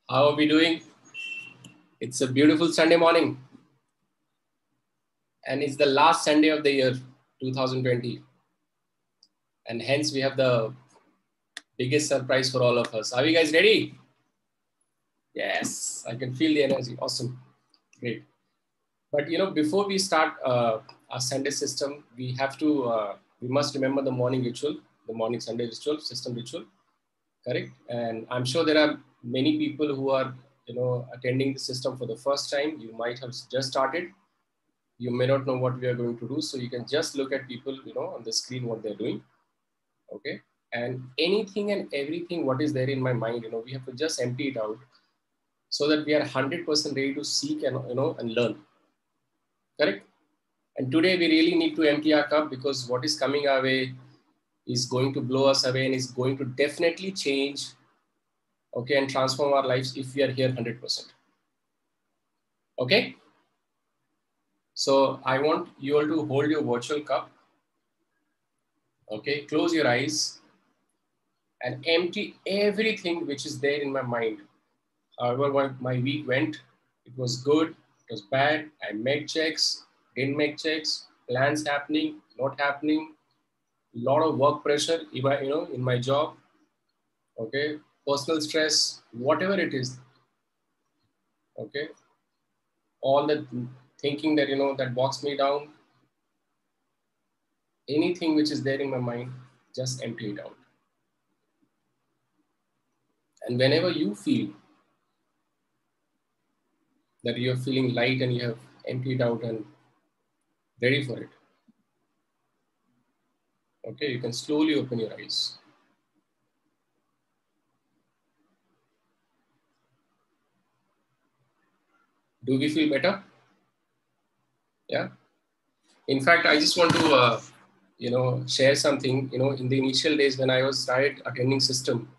How are we doing? It's a beautiful Sunday morning, and it's the last Sunday of the year, 2020. And hence, we have the biggest surprise for all of us. Are you guys ready? Yes, I can feel the energy. Awesome. Great. But before we start our Sunday system, we must remember the morning ritual, the morning Sunday ritual, system ritual, correct? And I'm sure there are many people who are, attending the system for the first time. You might have just started. You may not know what we are going to do, so you can just look at people on the screen what they're doing. Okay, and anything and everything what is there in my mind, we have to just empty it out so that we are 100% ready to seek and and learn, correct? And today we really need to empty our cup, because what is coming our way is going to blow us away and is going to definitely change, okay, and transform our lives if we are here 100%. Okay, so I want you all to hold your virtual cup. Okay, close your eyes and empty everything which is there in my mind. However, my week went, it was good, it was bad. I made checks, didn't make checks, plans happening, not happening, a lot of work pressure, in my job, okay, personal stress, whatever it is, okay, all the thinking that, that bogs me down, anything which is there in my mind, just empty it out. And whenever you feel that you're feeling light and you have emptied out and ready for it, okay, you can slowly open your eyes. Do we feel better? Yeah. In fact, I just want to, share something. In the initial days when I was started attending system,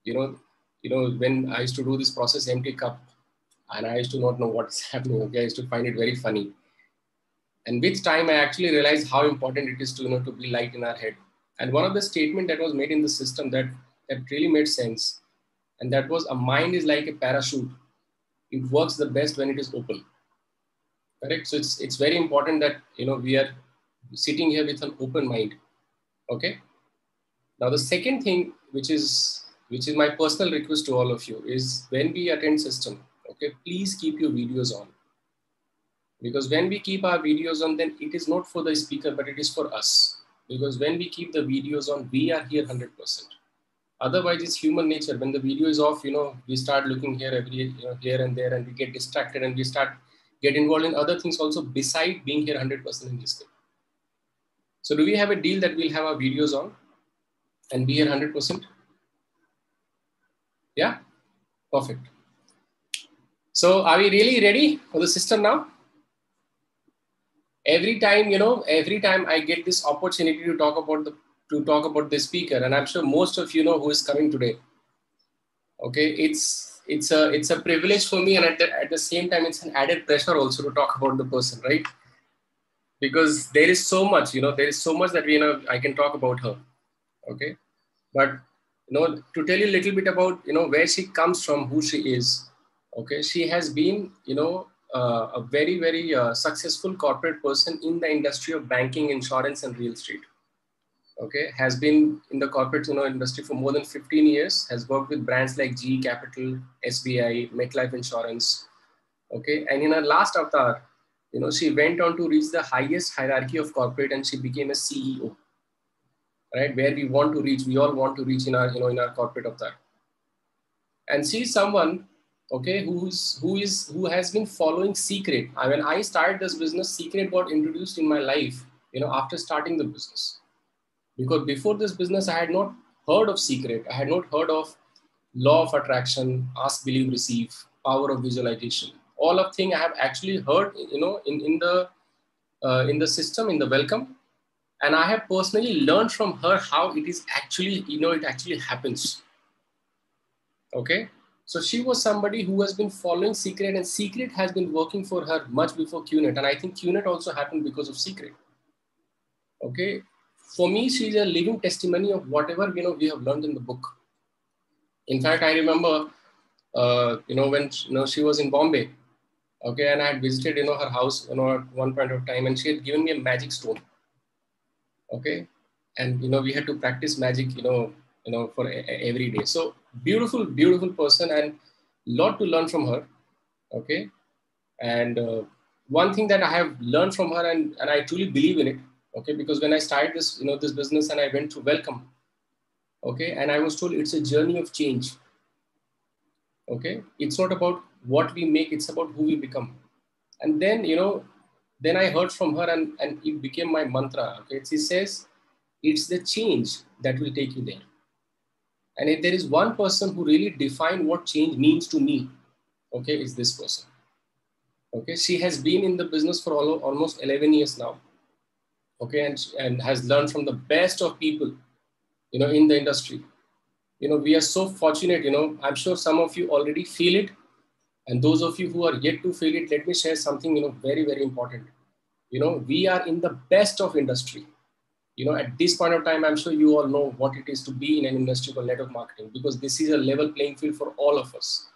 you know, when I used to do this process, empty cup, and I used to not know what's happening. Okay, I used to find it very funny. And with time, I actually realized how important it is to, to be light in our head. And one of the statement that was made in the system that really made sense, and that was, a mind is like a parachute. It works the best when it is open. Correct. So it's very important that we are sitting here with an open mind. Okay. Now the second thing, which is my personal request to all of you, is when we attend system, okay, please keep your videos on. Because when we keep our videos on, then it is not for the speaker, but it is for us. Because when we keep the videos on, we are here 100%. Otherwise, it's human nature. When the video is off, we start looking here here and there, and we get distracted, and we start get involved in other things also beside being here 100% in listening. So do we have a deal that we'll have our videos on and be here 100%? Yeah, perfect. So are we really ready for the system now? Every time I get this opportunity to talk about the speaker, and I'm sure most of who is coming today. Okay, it's a privilege for me, and at the same time, it's an added pressure also to talk about the person, right? Because there is so much, there is so much that I can talk about her. Okay, but to tell you a little bit about where she comes from, who she is. Okay, she has been a very very successful corporate person in the industry of banking, insurance, and real estate. Okay, has been in the corporate industry for more than 15 years. Has worked with brands like GE Capital, SBI, MetLife Insurance. Okay, and in her last avatar, she went on to reach the highest hierarchy of corporate, and she became a CEO. Right, where we want to reach, we all want to reach in our in our corporate avatar. And she's someone, okay, who has been following secret. When I started this business, secret got introduced in my life, after starting the business. Because before this business, I had not heard of secret. I had not heard of law of attraction, ask, believe, receive, power of visualization. All of things I have actually heard, in the system, in the welcome. And I have personally learned from her how it is actually, it actually happens. Okay. So she was somebody who has been following secret, and secret has been working for her much before QNet. And I think QNet also happened because of secret. Okay. For me, she's a living testimony of whatever, we have learned in the book. In fact, I remember when she was in Bombay. Okay, and I had visited her house at one point of time, and she had given me a magic stone. Okay, and we had to practice magic for every day. So beautiful, beautiful person, and lot to learn from her. Okay, and one thing that I have learned from her, and I truly believe in it. Okay, because when I started this business, and I went through Welcome. Okay, and I was told it's a journey of change. Okay, it's not about what we make, it's about who we become. And then I heard from her, and it became my mantra. Okay, she says it's the change that will take you there. And if there is one person who really defined what change means to me, okay, is this person. Okay, she has been in the business for almost 11 years now. Okay, and has learned from the best of people in the industry. We are so fortunate. I'm sure some of you already feel it, and those of you who are yet to feel it, let me share something very, very important. We are in the best of industry. At this point of time, I'm sure you all know what it is to be in an industry called network marketing, because this is a level playing field for all of us.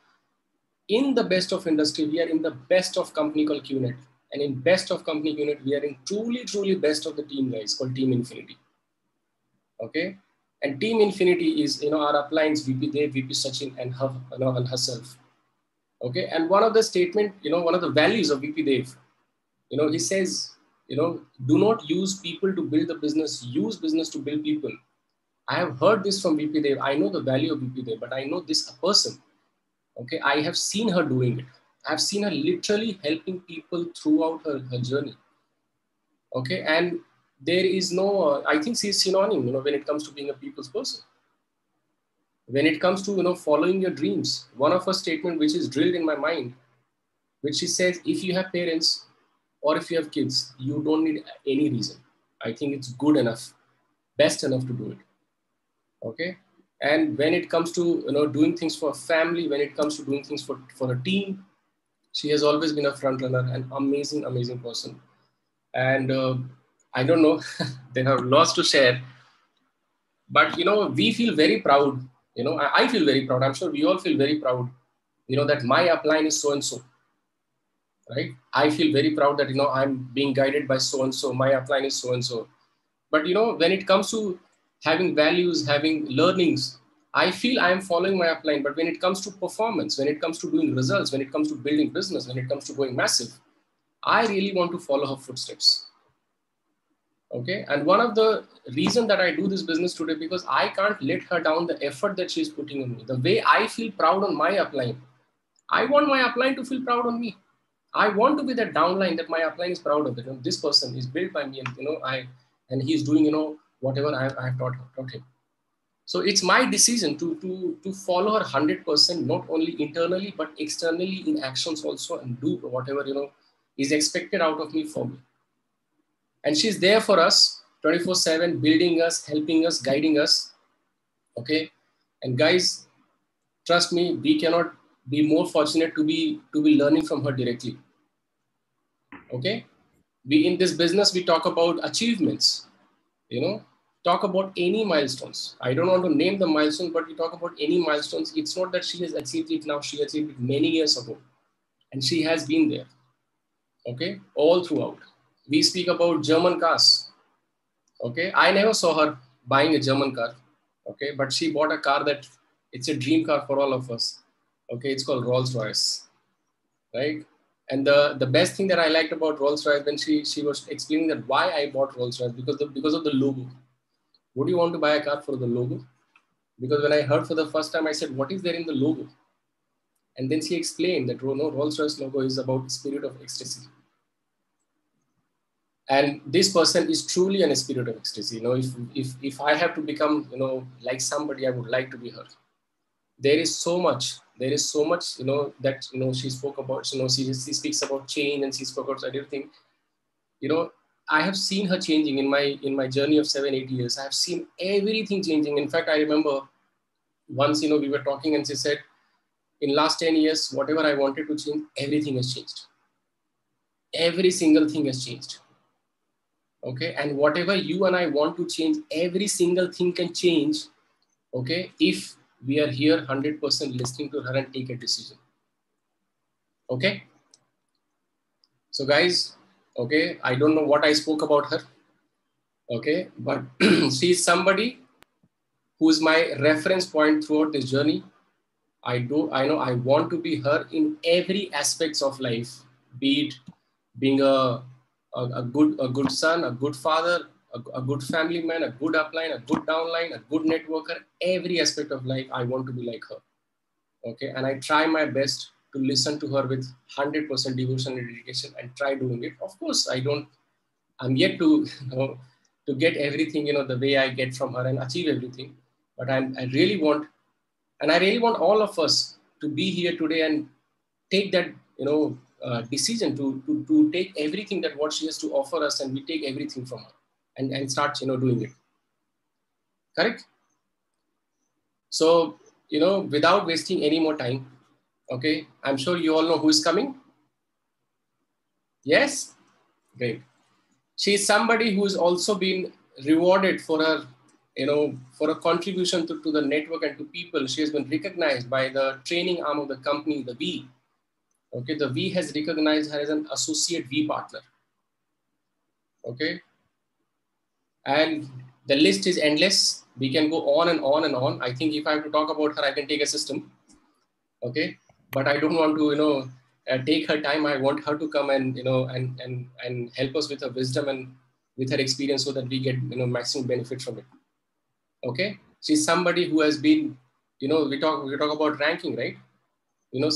In the best of industry, we are in the best of company called QNet. And in best of company QNet, we are in truly, truly best of the team guys called Team Infinity. Okay. And Team Infinity is, our uplines VP Dev, VP Sachin, and her, and herself. Okay. And one of the statement, one of the values of VP Dev, he says, do not use people to build the business, use business to build people. I have heard this from VP Dev. I know the value of VP Dev, but I know this person. Okay, I have seen her doing it. I've seen her literally helping people throughout her journey. Okay, and there is no, I think she's synonym, when it comes to being a people's person. When it comes to, following your dreams, one of her statement, which is drilled in my mind, which she says, if you have parents or if you have kids, you don't need any reason. I think it's good enough, best enough to do it. Okay. And when it comes to, doing things for a family, when it comes to doing things for a team, she has always been a front runner, an amazing, amazing person. And I don't know, there are lots to share, but, we feel very proud. I feel very proud. I'm sure we all feel very proud, that my upline is so-and-so, right? I feel very proud that, I'm being guided by so-and-so, my upline is so-and-so. But, when it comes to having values, having learnings, I feel I am following my upline. But when it comes to performance, when it comes to doing results, when it comes to building business, when it comes to going massive, I really want to follow her footsteps. Okay. And one of the reason that I do this business today, because I can't let her down the effort that she's putting on me. The way I feel proud on my upline, I want my upline to feel proud on me. I want to be that downline that my upline is proud of it. This person is built by me, and and he's doing, whatever I've taught him. So it's my decision to follow her 100%, not only internally, but externally in actions also, and do whatever, is expected out of me for me. And she's there for us 24/7, building us, helping us, guiding us. Okay. And guys, trust me, we cannot be more fortunate to be learning from her directly. Okay. In this business, we talk about achievements, talk about any milestones. I don't want to name the milestones, but we talk about any milestones. It's not that she has achieved it now. She achieved it many years ago, and she has been there. Okay. All throughout. We speak about German cars. Okay. I never saw her buying a German car. Okay. But she bought a car that it's a dream car for all of us. Okay. It's called Rolls-Royce. Right. And the best thing that I liked about Rolls-Royce, when she was explaining that why I bought Rolls-Royce, because of the logo. Would you want to buy a car for the logo? Because when I heard for the first time, I said, what is there in the logo? And then she explained that Rolls-Royce logo is about spirit of ecstasy. And this person is truly an spirit of ecstasy. If I have to become, like somebody, I would like to be her. There is so much, that, she spoke about, she speaks about change, and she spoke about everything. I have seen her changing in my journey of 7-8 years. I have seen everything changing. In fact, I remember once, we were talking, and she said, in last 10 years, whatever I wanted to change, everything has changed. Every single thing has changed. Okay. And whatever you and I want to change, every single thing can change. Okay. If we are here 100% listening to her and take a decision. Okay. So guys, okay, I don't know what I spoke about her. Okay, but she's somebody who's my reference point throughout this journey. I know I want to be her in every aspects of life, be it being a good son, a good father, a good family man, a good upline, a good downline, a good networker. Every aspect of life, I want to be like her. Okay, and I try my best to listen to her with 100% devotion and dedication, and try doing it. Of course, I'm yet to to get everything the way I get from her and achieve everything, but I really want, and I really want all of us to be here today and take that decision to take everything that what she has to offer us, and we take everything from her and start doing it. Correct. So without wasting any more time, okay, I'm sure you all know who is coming. Yes, great. She's somebody who's also been rewarded for her for a contribution to the network and to people. She has been recognized by the training arm of the company, the V. Okay, the V has recognized her as an associate V partner. Okay, and the list is endless. We can go on and on and on. I think if I have to talk about her, I can take a system. Okay, but I don't want to take her time. I want her to come and and help us with her wisdom and with her experience, so that we get maximum benefit from it. Okay, she's somebody who has been, we talk about ranking, right?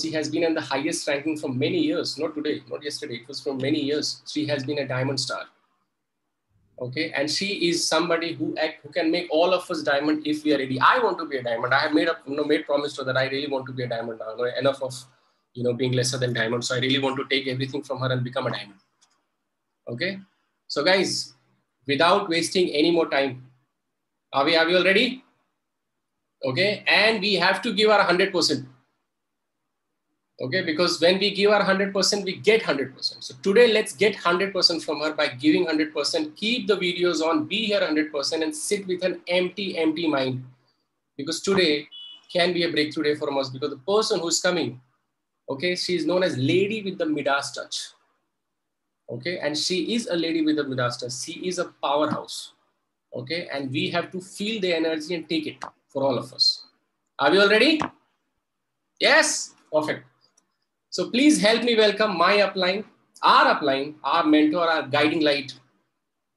She has been in the highest ranking for many years, not today, not yesterday. It was from many years. She has been a diamond star. Okay, and she is somebody who can make all of us diamond if we are ready. I want to be a diamond. I have made promise to her that I really want to be a diamond now. Enough of being lesser than diamond. So I really want to take everything from her and become a diamond. Okay, so guys, without wasting any more time, are we all ready? Okay, and we have to give our 100%. Okay, because when we give our 100%, we get 100%. So today, let's get 100% from her by giving 100%. Keep the videos on, be here 100%, and sit with an empty mind. Because today can be a breakthrough day for us, because the person who's coming, okay, she is known as Lady with the Midas touch. Okay, and she is a lady with the Midas touch. She is a powerhouse. Okay, and we have to feel the energy and take it for all of us. Are we all ready? Yes, perfect. So please help me welcome my upline, our mentor, our guiding light,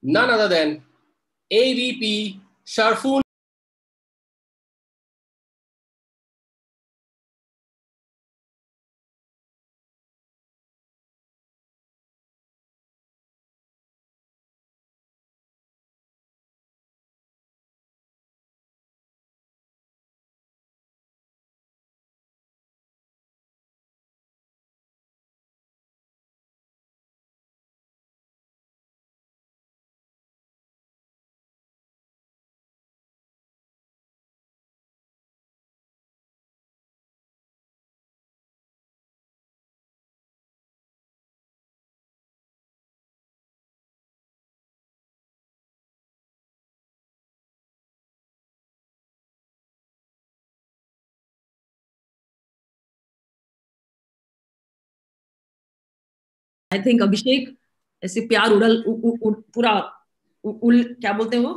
none other than AVP Sharfoon. I think Abhishek ऐसे प्यार उड़ल पूरा क्या बोलते हैं वो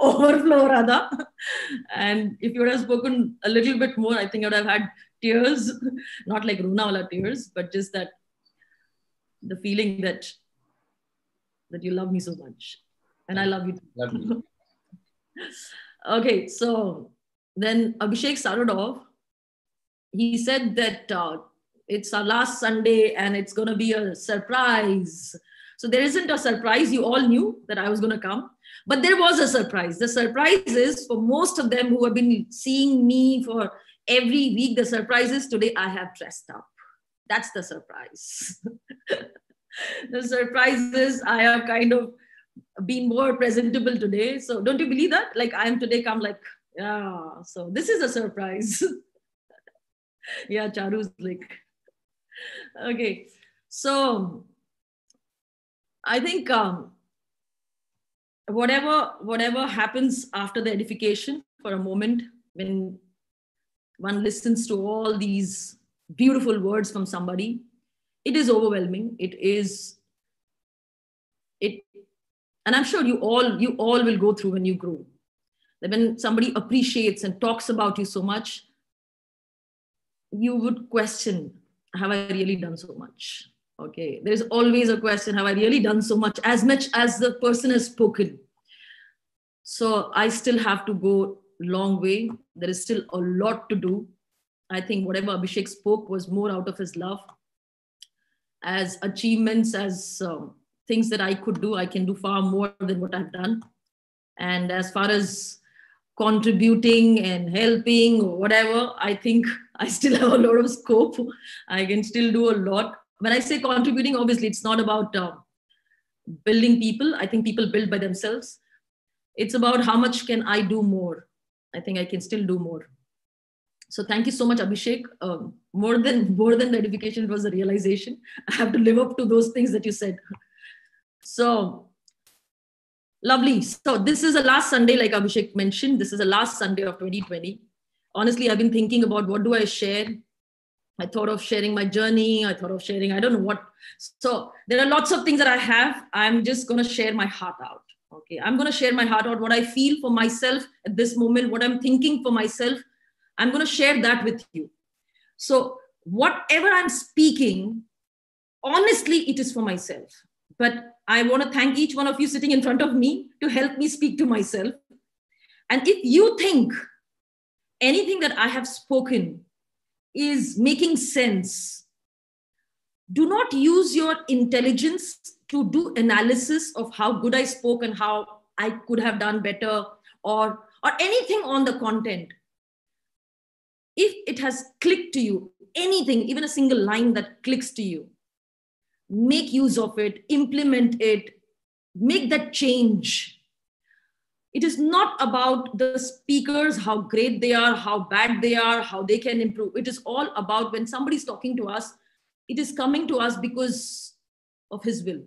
overflow हो रहा था. And if you would have spoken a little bit more, I think I would have had tears, not like Runa wala tears, but just that the feeling that you love me so much, and I love you too. Love you. Okay, so then Abhishek started off. He said that it's our last Sunday and it's going to be a surprise. So there isn't a surprise. You all knew that I was going to come, but there was a surprise. The surprise is for most of them who have been seeing me for every week, the surprise is today I have dressed up. That's the surprise. The surprise is I have kind of been more presentable today. So don't you believe that? Like I am today come like, yeah, so this is a surprise. Yeah, Charu's like, okay. So I think whatever happens after the edification, for a moment, when one listens to all these beautiful words from somebody, it is overwhelming. And I'm sure you all will go through when you grow. That when somebody appreciates and talks about you so much, you would question, have I really done so much? Okay, there's always a question, have I really done so much as the person has spoken? So I still have to go long way. There is still a lot to do. I think whatever Abhishek spoke was more out of his love. As achievements, as things that I could do, I can do far more than what I've done. And as far as contributing and helping or whatever, I think I still have a lot of scope. I can still do a lot. When I say contributing, obviously it's not about building people. I think people build by themselves. It's about how much can I do more. I think I can still do more. So thank you so much, Abhishek. More than the edification, it was a realization. I have to live up to those things that you said. So lovely. So this is the last Sunday, like Abhishek mentioned. This is the last Sunday of 2020. Honestly, I've been thinking about what do I share. I thought of sharing my journey. I thought of sharing, I don't know what. So there are lots of things that I have. I'm just going to share my heart out. Okay, I'm going to share my heart out, what I feel for myself at this moment, what I'm thinking for myself. I'm going to share that with you. So whatever I'm speaking, honestly, it is for myself. But I want to thank each one of you sitting in front of me to help me speak to myself. And if you think anything that I have spoken is making sense, do not use your intelligence to do analysis of how good I spoke and how I could have done better or anything on the content. If it has clicked to you, anything, even a single line that clicks to you, make use of it, implement it, make that change. It is not about the speakers, how great they are, how bad they are, how they can improve. It is all about when somebody's talking to us, it is coming to us because of his will.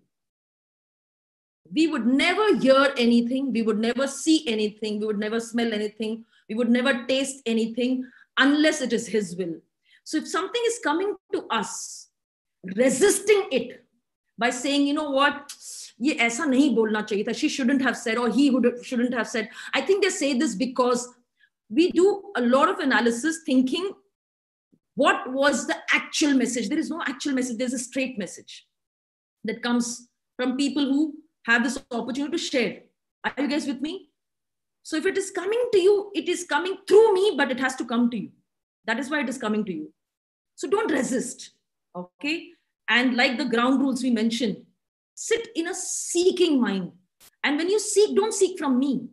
We would never hear anything. We would never see anything. We would never smell anything. We would never taste anything unless it is his will. So if something is coming to us, resisting it by saying, you know what, ye aisa nahi bolna chahiye tha, she shouldn't have said, or he shouldn't have said. I think they say this because we do a lot of analysis thinking, what was the actual message? There is no actual message. There's a straight message that comes from people who have this opportunity to share. Are you guys with me? So if it is coming to you, it is coming through me, but it has to come to you. That is why it is coming to you. So don't resist, okay? And like the ground rules we mentioned, sit in a seeking mind. And when you seek, don't seek from me.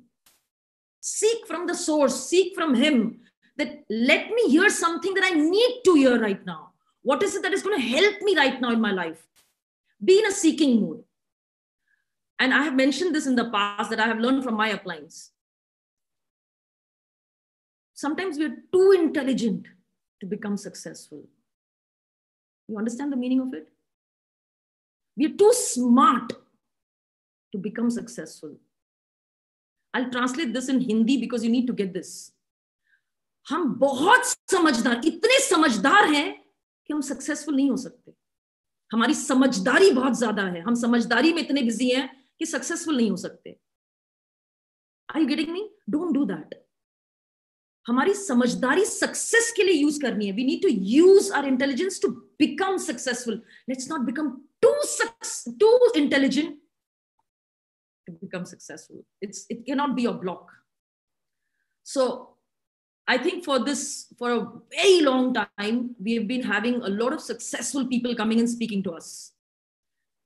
Seek from the source, seek from him. That let me hear something that I need to hear right now. What is it that is going to help me right now in my life? Be in a seeking mood. And I have mentioned this in the past that I have learned from my uplines. Sometimes we're too intelligent to become successful. You understand the meaning of it? We're too smart to become successful. I'll translate this in Hindi because you need to get this. हम बहुत समझदार, इतने समझदार हैं कि हम successful नहीं हो सकते. हमारी समझदारी बहुत ज्यादा है. हम समझदारी में इतने बिजी हैं कि सक्सेसफुल नहीं हो सकते. Are you getting me? Don't do that. हमारी समझदारी सक्सेस के लिए यूज करनी है. We need to use our intelligence to become successful. Let's not become too intelligent to become successful. It cannot be a block. So I think for a very long time, we have been having a lot of successful people coming and speaking to us.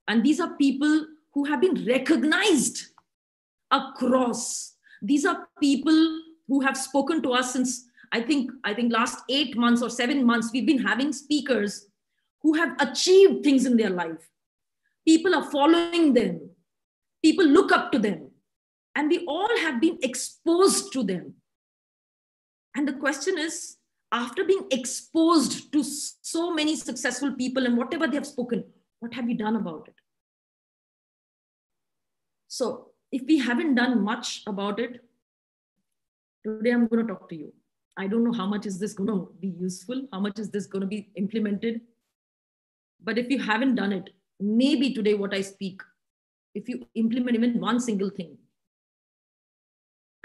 And these are people who have been recognized across. These are people who have spoken to us since, I think last 8 months or 7 months, we've been having speakers who have achieved things in their life. People are following them. People look up to them. And we all have been exposed to them. And the question is, after being exposed to so many successful people and whatever they have spoken, what have you done about it? So if we haven't done much about it, today I'm going to talk to you. I don't know how much is this going to be useful, how much is this going to be implemented. But if you haven't done it, maybe today what I speak, if you implement even one single thing,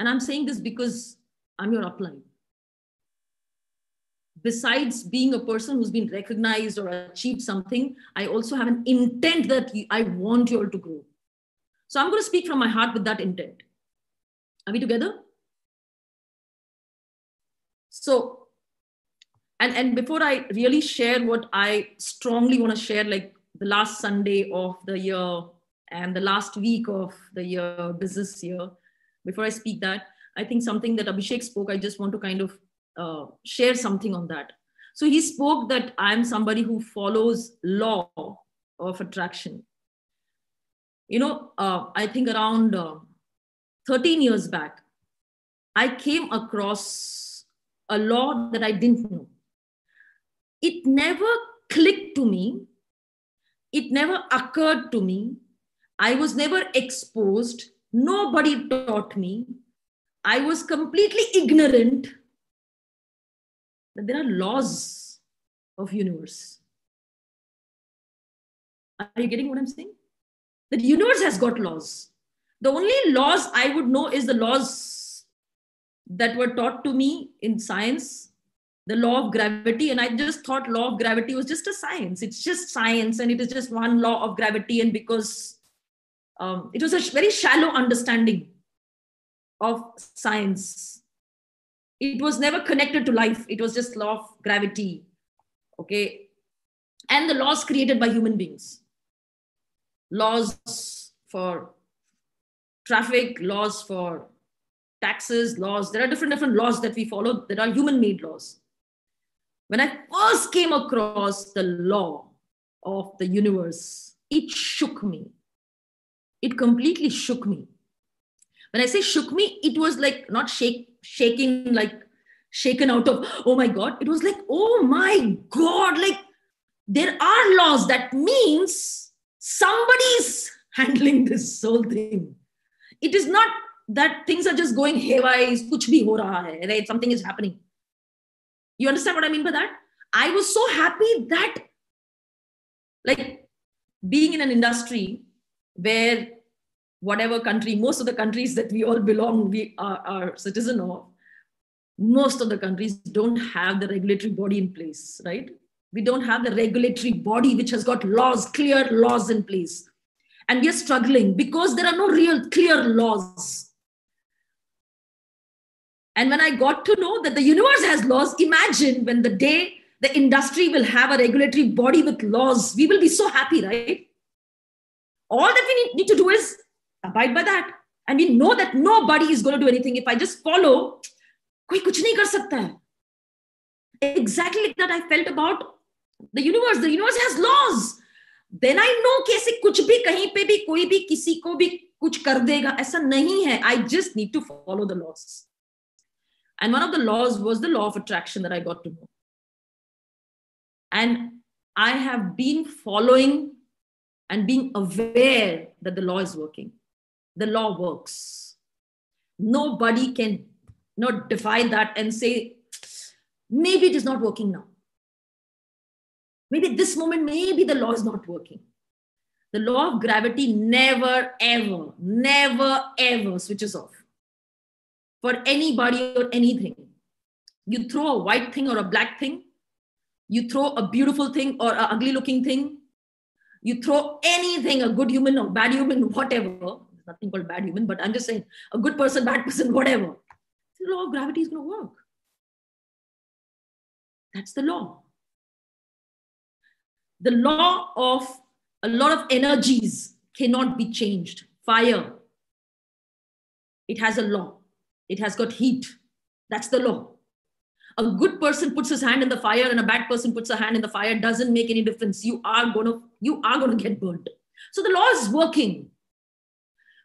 and I'm saying this because I'm your upline. Besides being a person who's been recognized or achieved something, I also have an intent that I want you all to grow. So I'm going to speak from my heart with that intent. Are we together? So, and before I really share what I strongly want to share, like the last Sunday of the year and the last week of the year, business year, before I speak that, I think something that Abhishek spoke, I just want to kind of share something on that. So he spoke that I'm somebody who follows law of attraction. I think around 13 years back, I came across a law that I didn't know. It never clicked to me. It never occurred to me. I was never exposed. Nobody taught me. I was completely ignorant that there are laws of universe. Are you getting what I'm saying? The universe has got laws. The only laws I would know is the laws that were taught to me in science, the law of gravity. And I just thought law of gravity was just a science. It's just science and it is just one law of gravity. And because it was a very shallow understanding of science. It was never connected to life. It was just law of gravity. Okay. And the laws created by human beings. Laws for traffic, laws for taxes, laws. There are different laws that we follow that are human-made laws. When I first came across the law of the universe, it shook me. It completely shook me. When I say shook me, it was like not shaking, like shaken out of, oh my God. It was like, oh my God, like there are laws. That means somebody's handling this whole thing. It is not that things are just going haywire, kuch bhi ho raha hai, right? Something is happening. You understand what I mean by that? I was so happy that, like, being in an industry where whatever country, most of the countries that we all belong, we are citizen of, most of the countries don't have the regulatory body in place, right? We don't have the regulatory body which has got laws, clear laws in place. And we are struggling because there are no real clear laws. And when I got to know that the universe has laws, imagine when the day the industry will have a regulatory body with laws, we will be so happy, right? All that we need to do is abide by that. And we know that nobody is going to do anything. If I just follow, koi kuch nahi kar sakta hai. Exactly like that I felt about the universe. The universe has laws. Then I know कि ऐसे कुछ भी कहीं पे भी कोई भी किसी को भी कुछ कर देगा, ऐसा नहीं है. I just need to follow the laws. And one of the laws was the law of attraction that I got to know. And I have been following and being aware that the law is working. The law works. Nobody can not defy that and say, maybe it is not working now. Maybe at this moment, maybe the law is not working. The law of gravity never, ever switches off for anybody or anything. You throw a white thing or a black thing, you throw a beautiful thing or an ugly looking thing, you throw anything, a good human or bad human, whatever. There's nothing called bad human, but I'm just saying a good person, bad person, whatever. The law of gravity is going to work. That's the law. The law of a lot of energies cannot be changed. Fire, it has a law. It has got heat. That's the law. A good person puts his hand in the fire and a bad person puts a hand in the fire. Doesn't make any difference. You are going to get burnt. So the law is working.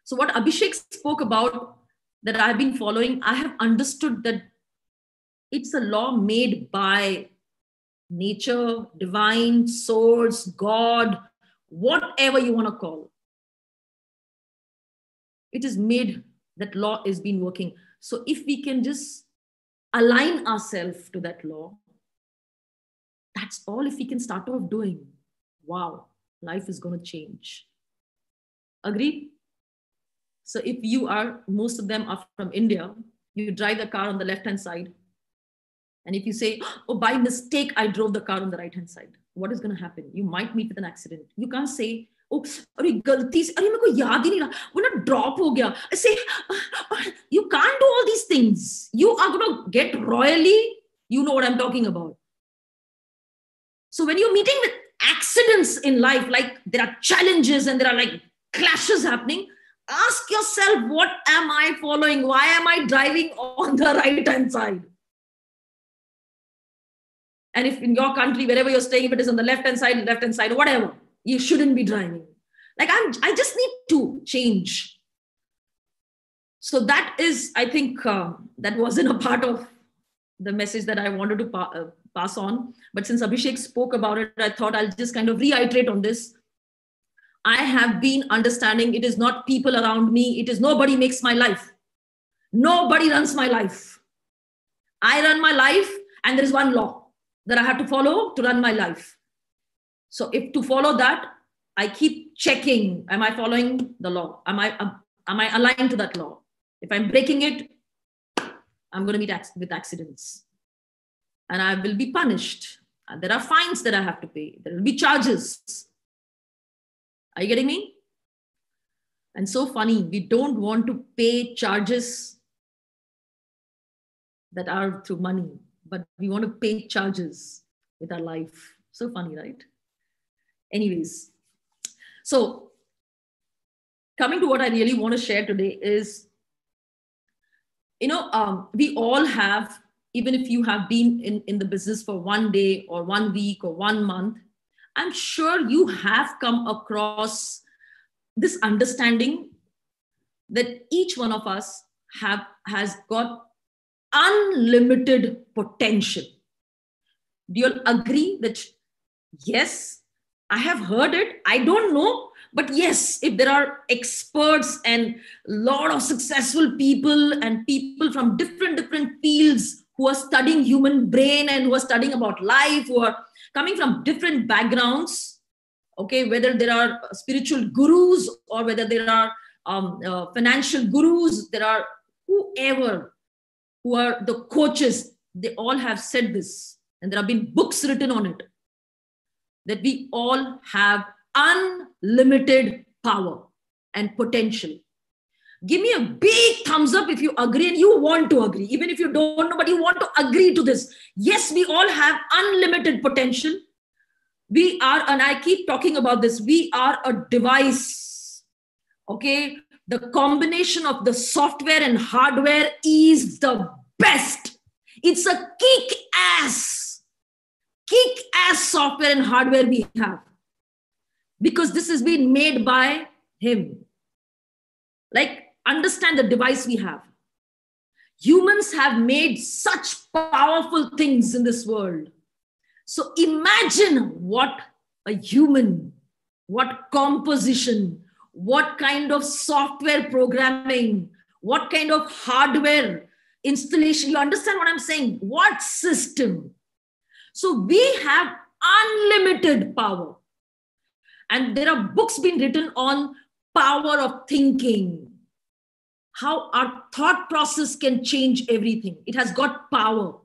So what Abhishek spoke about that I've been following, I have understood that it's a law made by nature, divine, source, God, whatever you want to call. it is made, that law is been working. So if we can just align ourselves to that law, that's all. If we can start off doing, wow, life is going to change. Agreed? So if you are, most of them are from India, you drive the car on the left-hand side. And if you say, oh, by mistake, I drove the car on the right-hand side, what is going to happen? You might meet with an accident. You can't say, oh, अरे गलती से, अरे मेरे को याद ही नहीं रहा, वो ना drop हो गया. I say, you can't do all these things. You are going to get royally, you know what I'm talking about. So when you're meeting with accidents in life, like there are challenges and there are like clashes happening, ask yourself, what am I following? Why am I driving on the right-hand side? And if in your country, wherever you're staying, if it is on the left-hand side, whatever, you shouldn't be driving. Like I just need to change. So that is, I think, that wasn't a part of the message that I wanted to pass on. But since Abhishek spoke about it, I thought I'll just kind of reiterate on this. I have been understanding it is not people around me. It is nobody makes my life. Nobody runs my life. I run my life, and there is one law that I have to follow to run my life. So if to follow that, I keep checking, am I following the law? Am I aligned to that law? If I'm breaking it, I'm going to meet with accidents. And I will be punished. And there are fines that I have to pay. There will be charges. Are you getting me? And so funny, we don't want to pay charges that are through money, but we want to pay charges with our life. So funny, right? Anyways, so coming to what I really want to share today is, we all have, even if you have been in the business for 1 day or 1 week or 1 month, I'm sure you have come across this understanding that each one of us has got unlimited potential. Do you all agree that, yes, I have heard it, I don't know, but yes, if there are experts and a lot of successful people and people from different fields who are studying human brain and who are studying about life, who are coming from different backgrounds, okay, whether there are spiritual gurus or whether there are financial gurus, there are whoever who are the coaches, they all have said this, and there have been books written on it, that we all have unlimited power and potential. Give me a big thumbs up if you agree and you want to agree. Even if you don't know, but you want to agree to this. Yes, we all have unlimited potential. We are, and I keep talking about this, we are a device. Okay? The combination of the software and hardware is the best. It's a kick-ass software and hardware we have. Because this has been made by him. Like, understand the device we have. Humans have made such powerful things in this world. So imagine what a human, what composition, what kind of software programming, what kind of hardware installation. You understand what I'm saying? What system? So we have unlimited power. And there are books being written on power of thinking, how our thought process can change everything. It has got power.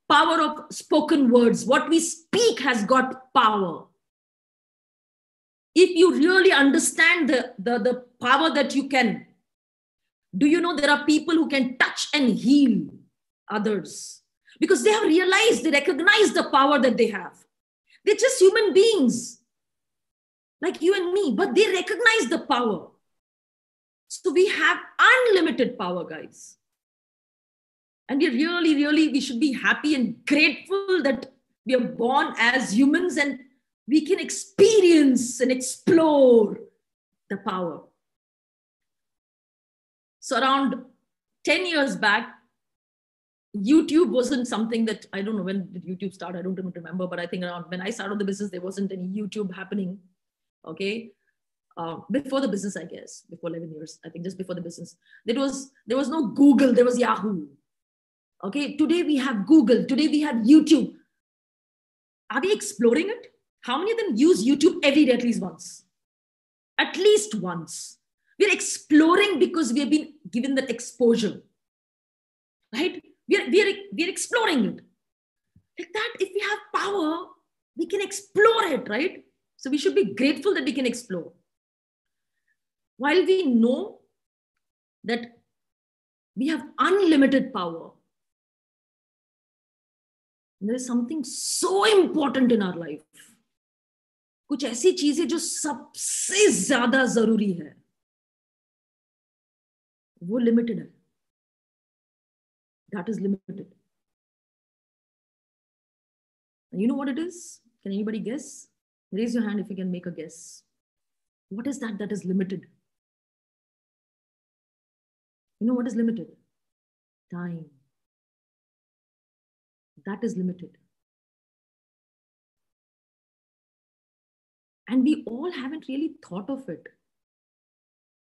Power of spoken words. What we speak has got power. If you really understand the power that you can, do you know there are people who can touch and heal others? Because they have realized, they recognize the power that they have. They're just human beings, like you and me, but they recognize the power. So we have unlimited power, guys. And we should be happy and grateful that we are born as humans and we can experience and explore the power. So around 10 years back, YouTube wasn't something that, I don't know when did YouTube start, I don't even remember, but I think around when I started the business, there wasn't any YouTube happening. Okay. before the business, I guess, before 11 years, I think just before the business, there was no Google, there was Yahoo. Okay, today we have Google, today we have YouTube. Are we exploring it? How many of them use YouTube every day at least once? At least once. We're exploring because we have been given that exposure, right? We're exploring it. Like that, if we have power, we can explore it, right? So we should be grateful that we can explore. While we know that we have unlimited power, there is something so important in our life. कुछ ऐसी चीजें जो सबसे ज्यादा जरूरी है, वो limited है. That is limited. And you know what it is? Can anybody guess? Raise your hand if you can make a guess. What is that is limited? You know what is limited? Time. That is limited. And we all haven't really thought of it.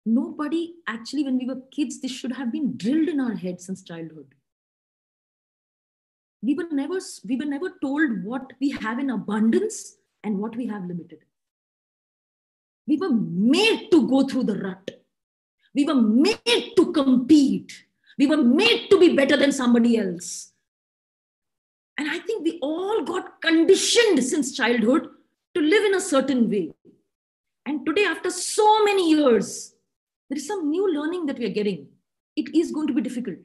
Nobody, actually, when we were kids, this should have been drilled in our heads since childhood. We were never told what we have in abundance and what we have limited. We were made to go through the rut. We were made to compete. We were made to be better than somebody else. And I think we all got conditioned since childhood to live in a certain way. And today, after so many years, there is some new learning that we are getting. It is going to be difficult.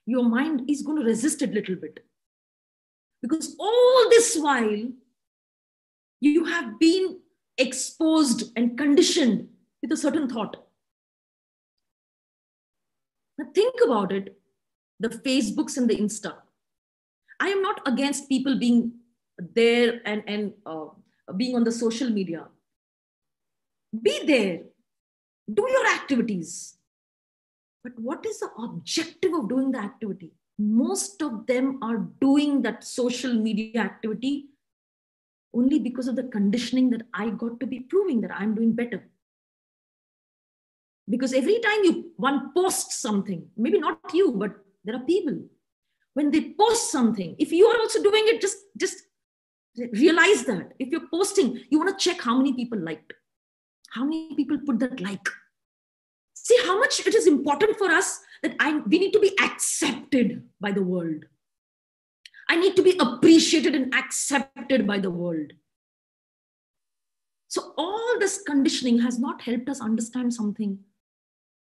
Your mind is going to resist it a little bit. Because all this while, you have been exposed and conditioned with a certain thought. Now think about it, the Facebooks and the Insta. I am not against people being there and being on the social media. Be there. Do your activities. But what is the objective of doing the activity? Most of them are doing that social media activity only because of the conditioning that I got to be proving that I'm doing better. Because every time one posts something, maybe not you, but there are people, when they post something, if you are also doing it, just realize that. If you're posting, you want to check how many people liked. How many people put that like? See how much it is important for us that we need to be accepted by the world. I need to be appreciated and accepted by the world. So all this conditioning has not helped us understand something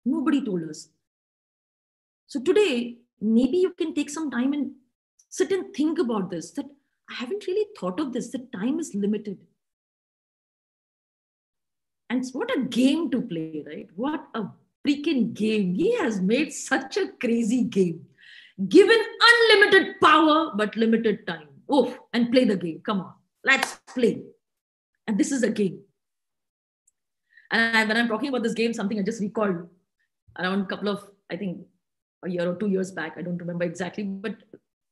nobody told us. So today, maybe you can take some time and sit and think about this, that I haven't really thought of this, that time is limited. And what a game to play, right? What a freaking game. He has made such a crazy game. Given unlimited power, but limited time. Oh, and play the game. Come on, let's play. And this is a game. And when I'm talking about this game, something I just recalled around a couple of, I think, a year or 2 years back. I don't remember exactly, but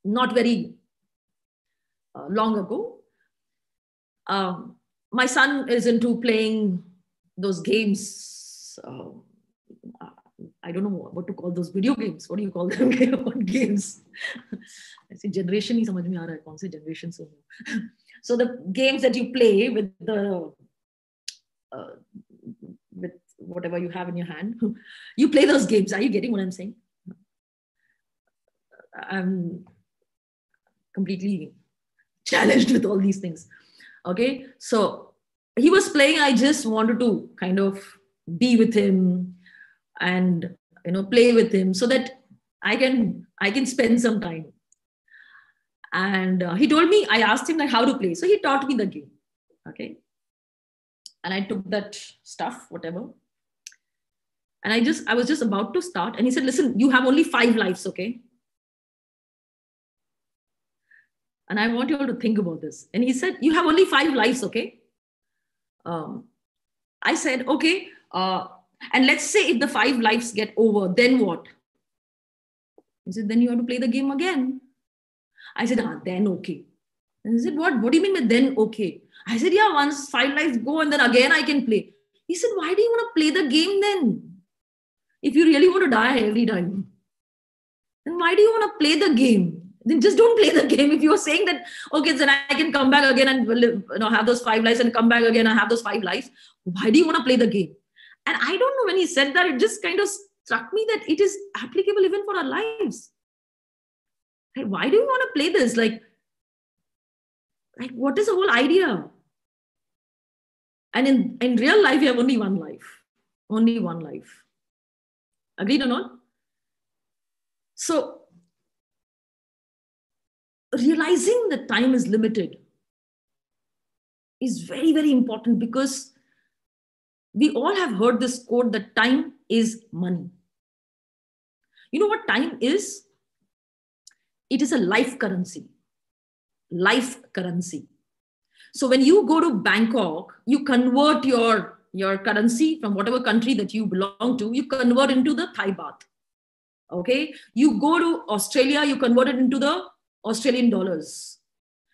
not very long ago. My son is into playing those games. I don't know what to call those video games. What do you call them? What games? I see generation ही समझ में आ रहा है कौन सी generation से हो. So the games that you play with with whatever you have in your hand, you play those games. Are you getting what I'm saying? I'm completely challenged with all these things. Okay, so he was playing. I just wanted to kind of be with him and play with him so that I can spend some time. And he told me, I asked him like how to play, so he taught me the game. Okay, and I took that stuff, whatever, and I was just about to start, and he said, "Listen, you have only 5 lives, okay?" And I want you all to think about this. And he said, "You have only 5 lives, okay?" I said, "Okay. And let's say if the 5 lives get over, then what?" He said, "Then you have to play the game again." I said, "Then okay." And he said, What do you mean by then okay?" I said, "Yeah, once 5 lives go and then again I can play." He said, why do you want to play the game then? If you really want to die every time, then why do you want to play the game? Then just don't play the game. If you're saying that, okay, then I can come back again and live, have those 5 lives and come back again and have those 5 lives. Why do you want to play the game? And I don't know, when he said that, it just kind of struck me that it is applicable even for our lives. Like, why do you want to play this? Like, what is the whole idea? And in real life, you have only one life. Only one life. Agreed or not? So, realizing that time is limited is very, very important, because we all have heard this quote that time is money. You know what time is? It is a life currency. Life currency. So when you go to Bangkok, you convert your currency from whatever country that you belong to, you convert into the Thai baht. Okay. You go to Australia, you convert it into the Australian dollars.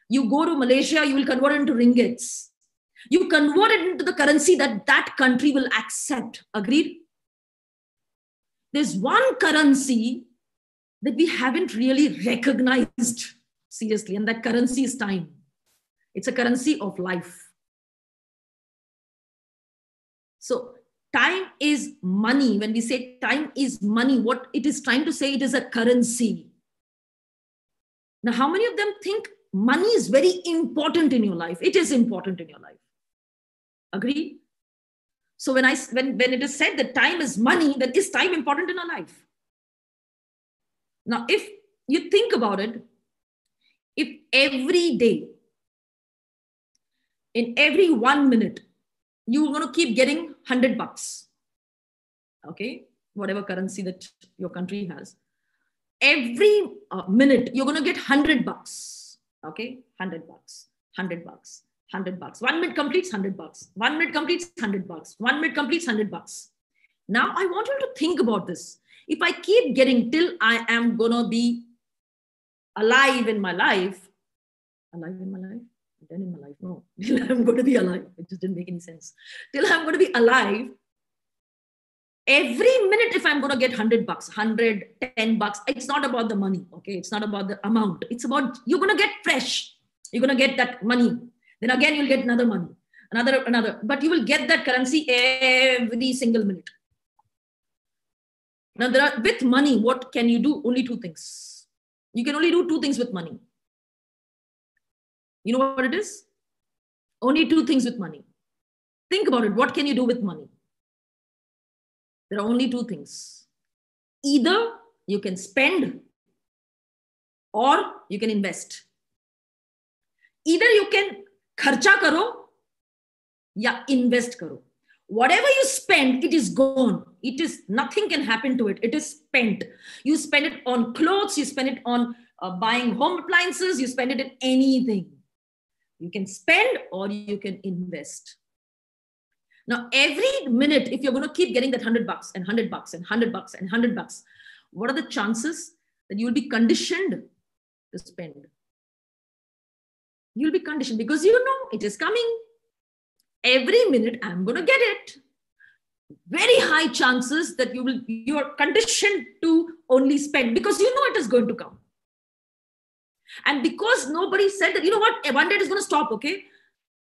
You go to Malaysia, you will convert it into ringgits. You convert it into the currency that that country will accept. Agreed? There's one currency that we haven't really recognized seriously, and that currency is time. It's a currency of life. So time is money. When we say time is money, what it is trying to say, it is a currency. Now, how many of them think money is very important in your life? It is important in your life. Agree? So when it is said that time is money, then is time important in our life? Now, if you think about it, if every day, in every 1 minute, you're going to keep getting $100, okay, whatever currency that your country has, every minute you're going to get $100, okay, $100, $100, $100. 1 minute completes $100. 1 minute completes $100. 1 minute completes $100. Now I want you to think about this. If I keep getting till I am going to be alive in my life, then in my life, no, till I'm going to be alive. It just didn't make any sense. Till I'm going to be alive, every minute, if I'm going to get $100, $110, it's not about the money. Okay. It's not about the amount. It's about, you're going to get fresh. You're going to get that money. Then again, you'll get another money, another, but you will get that currency every single minute. Now with money, what can you do? Only 2 things. You can only do 2 things with money. You know what it is? Only 2 things with money. Think about it. What can you do with money? There are only 2 things. Either you can spend or you can invest. Either you can kharcha karo ya invest karo. Whatever you spend, it is gone. It is, nothing can happen to it. It is spent. You spend it on clothes. You spend it on buying home appliances. You spend it in anything. You can spend or you can invest. Now, every minute, if you're going to keep getting that $100 and $100 and $100 and $100, what are the chances that you will be conditioned to spend? You'll be conditioned because you know it is coming. Every minute I'm going to get it. Very high chances that you are conditioned to only spend because you know it is going to come. And because nobody said that, you know what, one day it is going to stop, okay?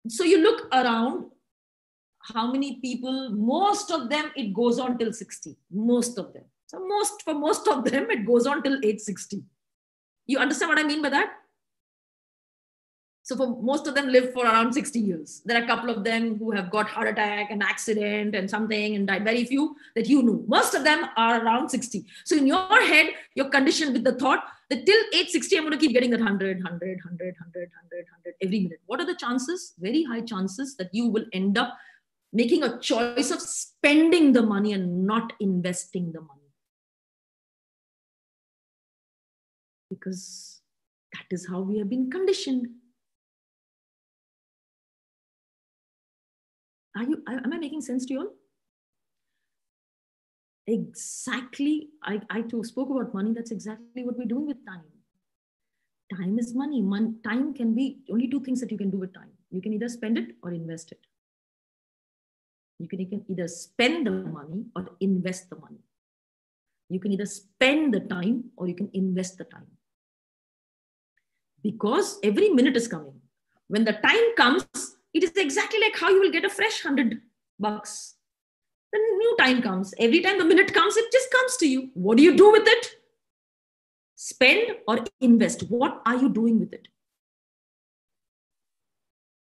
So you look around, how many people, most of them, it goes on till 60. Most of them. So for most of them, it goes on till age 60. You understand what I mean by that? So for most of them live for around 60 years. There are a couple of them who have got heart attack and accident and something and died. Very few that you know. Most of them are around 60. So in your head, you're conditioned with the thought that till age 60, I'm going to keep getting that 100 every minute. What are the chances? Very high chances that you will end up making a choice of spending the money and not investing the money. Because that is how we have been conditioned. Am I making sense to you all? Exactly. I too spoke about money. That's exactly what we're doing with time. Time is money. Time can be only 2 things that you can do with time. You can either spend it or invest it. You can either spend the money or invest the money. You can either spend the time or you can invest the time. Because every minute is coming. When the time comes, it is exactly like how you will get a fresh $100. The new time comes. Every time the minute comes, it just comes to you. What do you do with it? Spend or invest. What are you doing with it?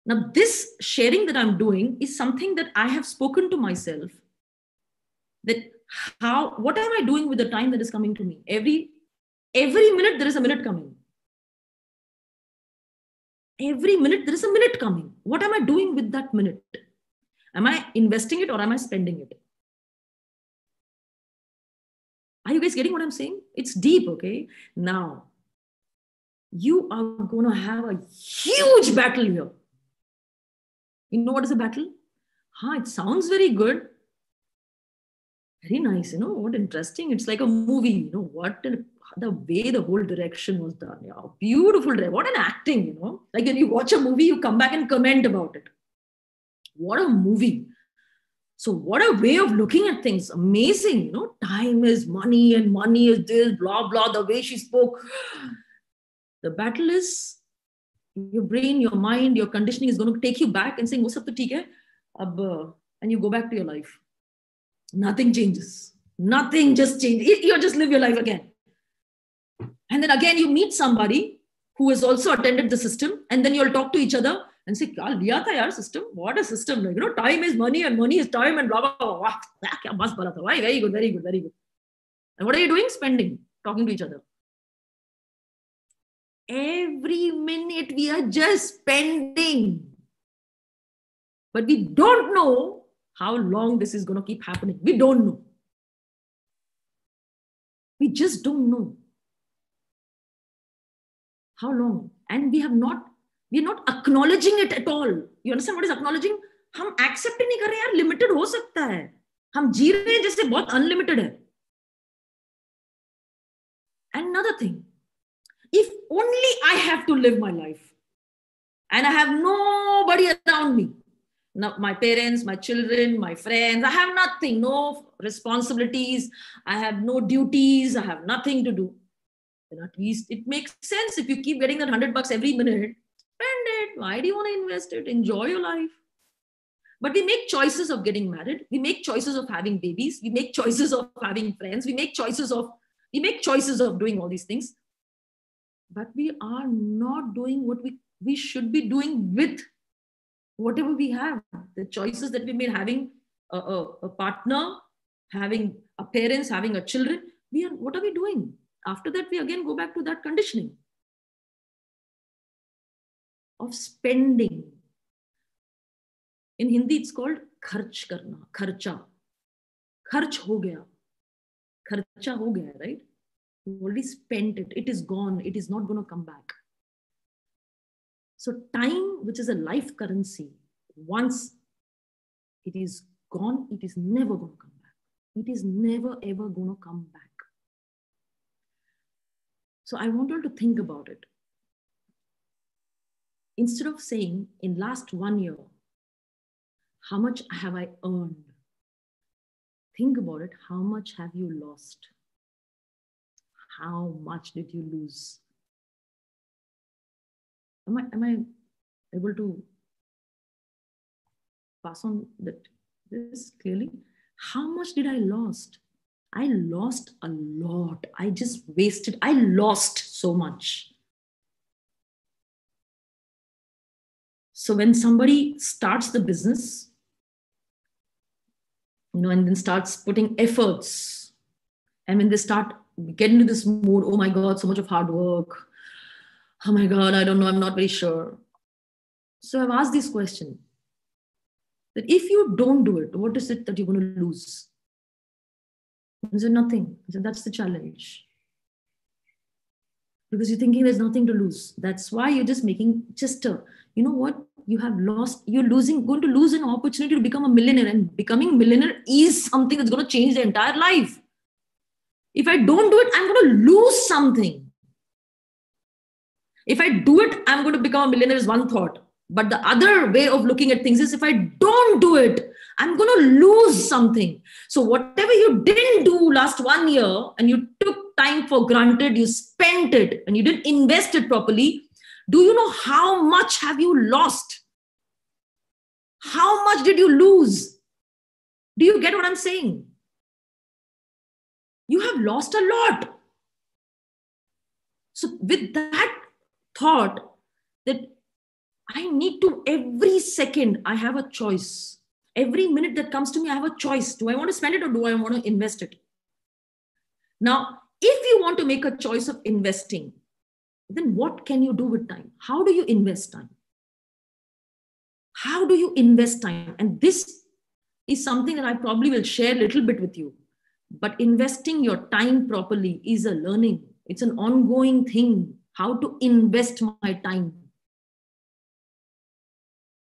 Now, this sharing that I'm doing is something that I have spoken to myself. That what am I doing with the time that is coming to me? Every minute, there is a minute coming. Every minute, there is a minute coming. What am I doing with that minute? Am I investing it or am I spending it? Are you guys getting what I'm saying? It's deep, okay? Now, you are going to have a huge battle here. You know what is a battle? It sounds very good. Very nice, what interesting. It's like a movie, what the way the whole direction was done. Yeah, beautiful. What an acting, Like when you watch a movie, you come back and comment about it. What a movie. So what a way of looking at things. Amazing, time is money and money is this, blah, blah, the way she spoke. The battle is your brain, your mind, your conditioning is going to take you back and saying, what's up to TK? And you go back to your life. Nothing changes. Nothing just changes. You just live your life again. And then again, you meet somebody who has also attended the system. And then you'll talk to each other and say, Kya liya tha yaar system? What a system. Like, time is money and money is time and blah, blah, blah. Kya mas bala tha. Very good, very good, very good. And what are you doing? Spending, talking to each other. Every minute we are just spending. But we don't know how long this is going to keep happening. We don't know. We just don't know how long. And we're not acknowledging it at all. You understand what is acknowledging? हम accept नहीं कर रहे यार, limited हो सकता है. हम जी रहे हैं जैसे बहुत unlimited है. Another thing, if only I have to live my life and I have nobody around me, now, my parents, my children, my friends, I have nothing, no responsibilities, I have no duties, I have nothing to do. Then at least it makes sense if you keep getting that $100 every minute, spend it. Why do you want to invest it? Enjoy your life. But we make choices of getting married. We make choices of having babies. We make choices of having friends. We make choices of doing all these things. But we are not doing what we should be doing with whatever we have. The choices that we made, having a partner, having a parents, having a children, what are we doing? After that, we again go back to that conditioning of spending. In Hindi, it's called kharch karna, kharcha. Kharch ho gaya. Kharcha ho gaya, right? You already spent it. It is gone. It is not going to come back. So time, which is a life currency, once it is gone, it is never going to come back. It is never, ever going to come back. So I want you to think about it. Instead of saying, in last 1 year, how much have I earned? Think about it. How much have you lost? How much did you lose? Am I able to pass on this clearly? How much did I lost? I lost a lot. I just wasted. I lost so much. So when somebody starts the business, and then starts putting efforts, and when they start getting into this mood, oh my God, so much of hard work. Oh my God, I don't know, I'm not very sure. So I've asked this question, that if you don't do it, what is it that you're going to lose? I said, nothing. I said, that's the challenge. Because you're thinking there's nothing to lose. That's why you're just making you know what? You have lost, going to lose an opportunity to become a millionaire, and becoming a millionaire is something that's going to change their entire life. If I don't do it, I'm going to lose something. If I do it, I'm going to become a millionaire is one thought. But the other way of looking at things is, if I don't do it, I'm going to lose something. So whatever you didn't do last 1 year and you took time for granted, you spent it and you didn't invest it properly, do you know how much have you lost? How much did you lose? Do you get what I'm saying? You have lost a lot. So with that thought that I need to, every second I have a choice. Every minute that comes to me, I have a choice. Do I want to spend it or do I want to invest it? Now, if you want to make a choice of investing, then what can you do with time? How do you invest time? How do you invest time? And this is something that I probably will share a little bit with you. But investing your time properly is a learning. It's an ongoing thing. How to invest my time.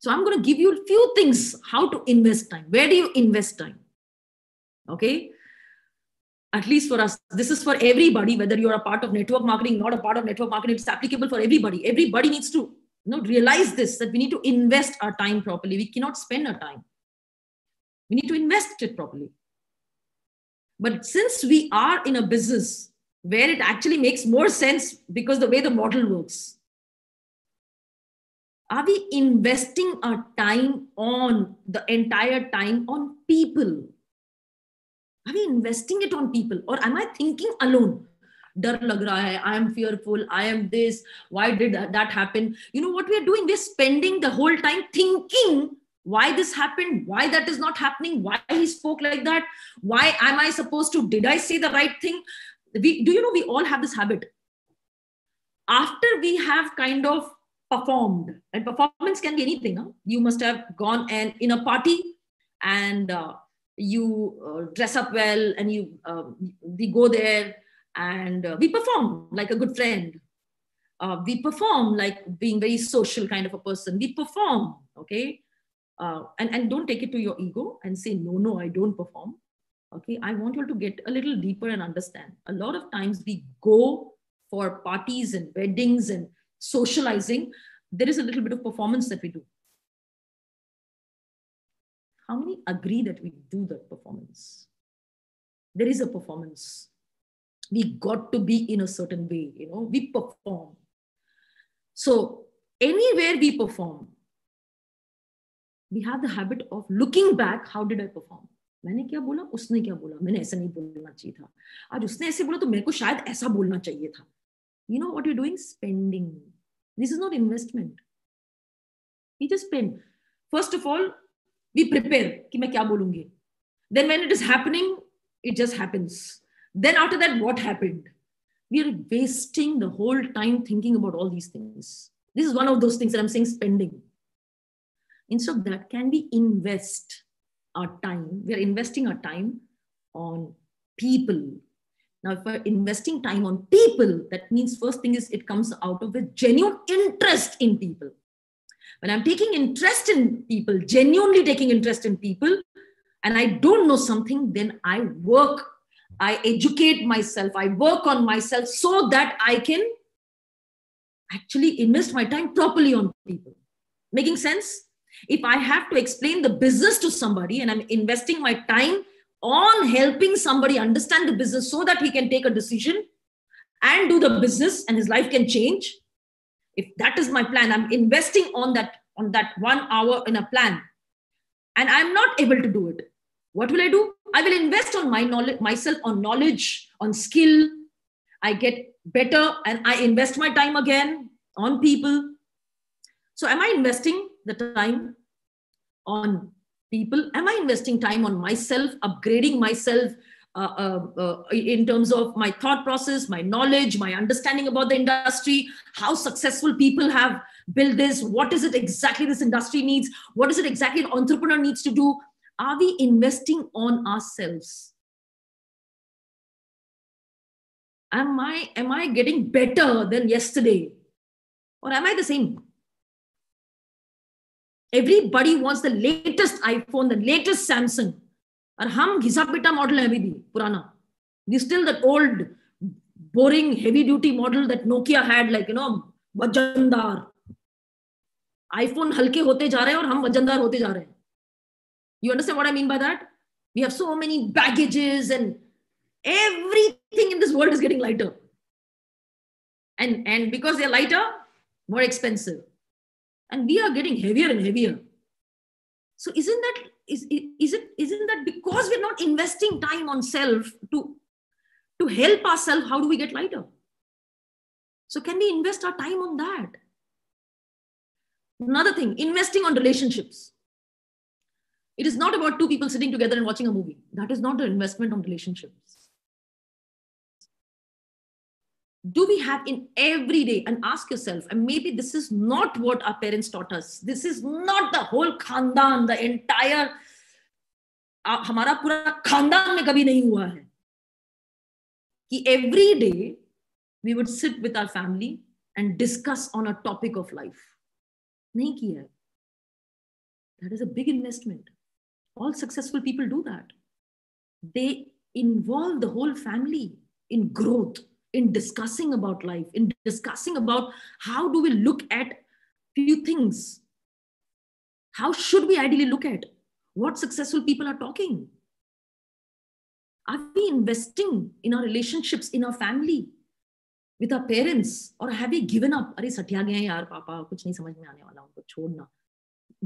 So I'm going to give you a few things how to invest time. Where do you invest time? Okay. At least for us, this is for everybody, whether you're a part of network marketing, not a part of network marketing, it's applicable for everybody. Everybody needs to realize this, that we need to invest our time properly. We cannot spend our time. We need to invest it properly. But since we are in a business where it actually makes more sense because the way the model works, are we investing our time on the entire time on people? Are we investing it on people? Or am I thinking alone? Dar lag raha hai, I am fearful, I am this, why did that happen? You know what we are doing? We're spending the whole time thinking why this happened, why that is not happening, why he spoke like that, why am I supposed to, did I say the right thing? We all have this habit. After we have kind of performed, and performance can be anything. Huh? You must have gone and in a party and you dress up well and we go there and we perform like a good friend. We perform like being very social kind of a person. We perform, okay? And don't take it to your ego and say, no, I don't perform. Okay, I want you to get a little deeper and understand. A lot of times we go for parties and weddings and socializing. There is a little bit of performance that we do. How many agree that we do that performance? There is a performance. We got to be in a certain way, we perform. So anywhere we perform, we have the habit of looking back. How did I perform? मैंने क्या बोला, उसने क्या बोला, मैंने ऐसा नहीं बोलना चाहिए था, आज उसने ऐसे बोला तो मेरे को शायद ऐसा बोलना चाहिए था. You know what you're doing? Spending. This is not investment. We just spend. First of all, we prepare कि मैं क्या बोलूंगी. Then when it is happening, it just happens. Then after that, what happened? We are wasting the whole time thinking about all these things. This is one of those things that I'm saying, spending. Instead of that, can we invest our time? We are investing our time on people. Now, if we're investing time on people, that means first thing is it comes out of a genuine interest in people. When I'm taking interest in people, genuinely taking interest in people, and I don't know something, then I work, I educate myself, I work on myself so that I can actually invest my time properly on people. Making sense? If I have to explain the business to somebody and I'm investing my time on helping somebody understand the business so that he can take a decision and do the business and his life can change, if that is my plan, I'm investing on that 1 hour in a plan and I'm not able to do it, what will I do? I will invest on my knowledge, myself, on knowledge, on skill. I get better and I invest my time again on people. So am I investing the time on people? Am I investing time on myself, upgrading myself in terms of my thought process, my knowledge, my understanding about the industry, how successful people have built this, what is it exactly this industry needs, what is it exactly an entrepreneur needs to do? Are we investing on ourselves? Am I getting better than yesterday? Or am I the same? Everybody wants the latest iPhone, the latest Samsung. And hum घिसा पिटा model है अभी भी पुराना. We still that old, boring, heavy-duty model that Nokia had, like वजनदार. iPhone हल्के होते जा रहे हैं और हम वजनदार होते जा रहे हैं. You understand what I mean by that? We have so many baggages and everything in this world is getting lighter. And because they're lighter, more expensive. And we are getting heavier and heavier. So isn't that because we're not investing time on self to help ourselves, how do we get lighter? So can we invest our time on that? Another thing, investing on relationships. It is not about two people sitting together and watching a movie. That is not an investment on relationships. Do we have in every day, and ask yourself, and maybe this is not what our parents taught us. This is not the whole khandan, the entire, हमारा पूरा खानदान में कभी नहीं हुआ है कि every day we would sit with our family and discuss on a topic of life. नहीं किया है. That is a big investment. All successful people do that. They involve the whole family in growth, in discussing about life, in discussing about how do we look at few things. How should we ideally look at what successful people are talking? Are we investing in our relationships, in our family, with our parents, or have we given up? अरे सटिया गए हैं यार पापा, कुछ नहीं समझ में आने वाला, उनको छोड़ना.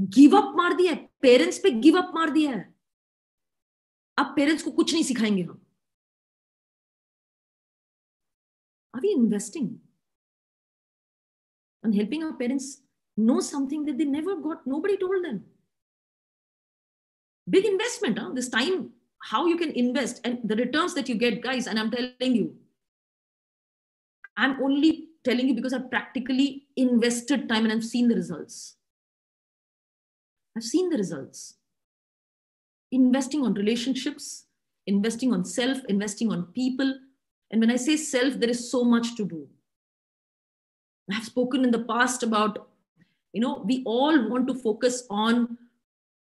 Give up मार दिया है, पेरेंट्स पे गिव अप मार दिया है. अब पेरेंट्स को कुछ नहीं सिखाएंगे हम. Are we investing on helping our parents know something that they never got? Nobody told them. Big investment, huh? This time, how you can invest and the returns that you get, guys. And I'm telling you, I'm only telling you because I've practically invested time and I've seen the results. I've seen the results. Investing on relationships, investing on self, investing on people. And when I say self, there is so much to do. I've spoken in the past about, we all want to focus on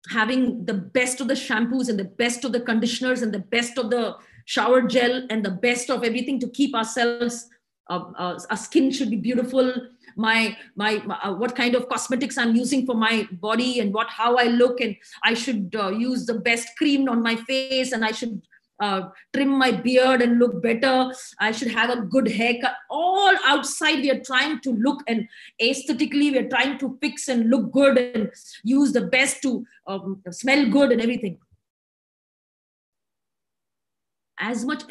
having the best of the shampoos and the best of the conditioners and the best of the shower gel and the best of everything to keep ourselves, our skin should be beautiful. My what kind of cosmetics I'm using for my body and how I look, and I should use the best cream on my face, and I should trim my beard and look better. I should have a good haircut. All outside we are trying to look, and aesthetically we are trying to fix and look good and use the best to smell good and everything. As much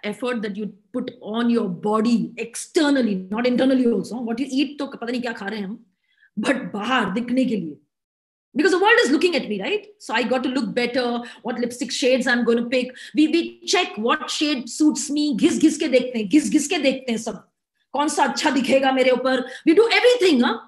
effort that you put on your body externally, not internally also. What you eat to pata nahi kya kha rahe hain hum, but bahar dikhne ke liye. Because the world is looking at me, right? So I got to look better, what lipstick shades I'm going to pick. We check what shade suits me. Ghis ke dekhte hain sab. Kaun sa acha dikhega mere upar. We do everything, huh?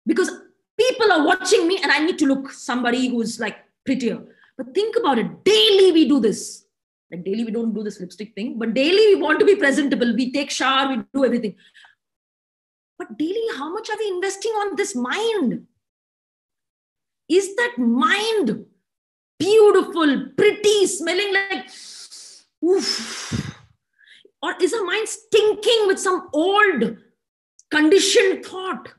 Because people are watching me and I need to look somebody who's like prettier. But think about it. Daily we do this. Like daily we don't do this lipstick thing, but daily we want to be presentable. We take shower, we do everything. But daily, how much are we investing on this mind? Is that mind beautiful, pretty, smelling like, oof? Or is our mind stinking with some old, conditioned thought?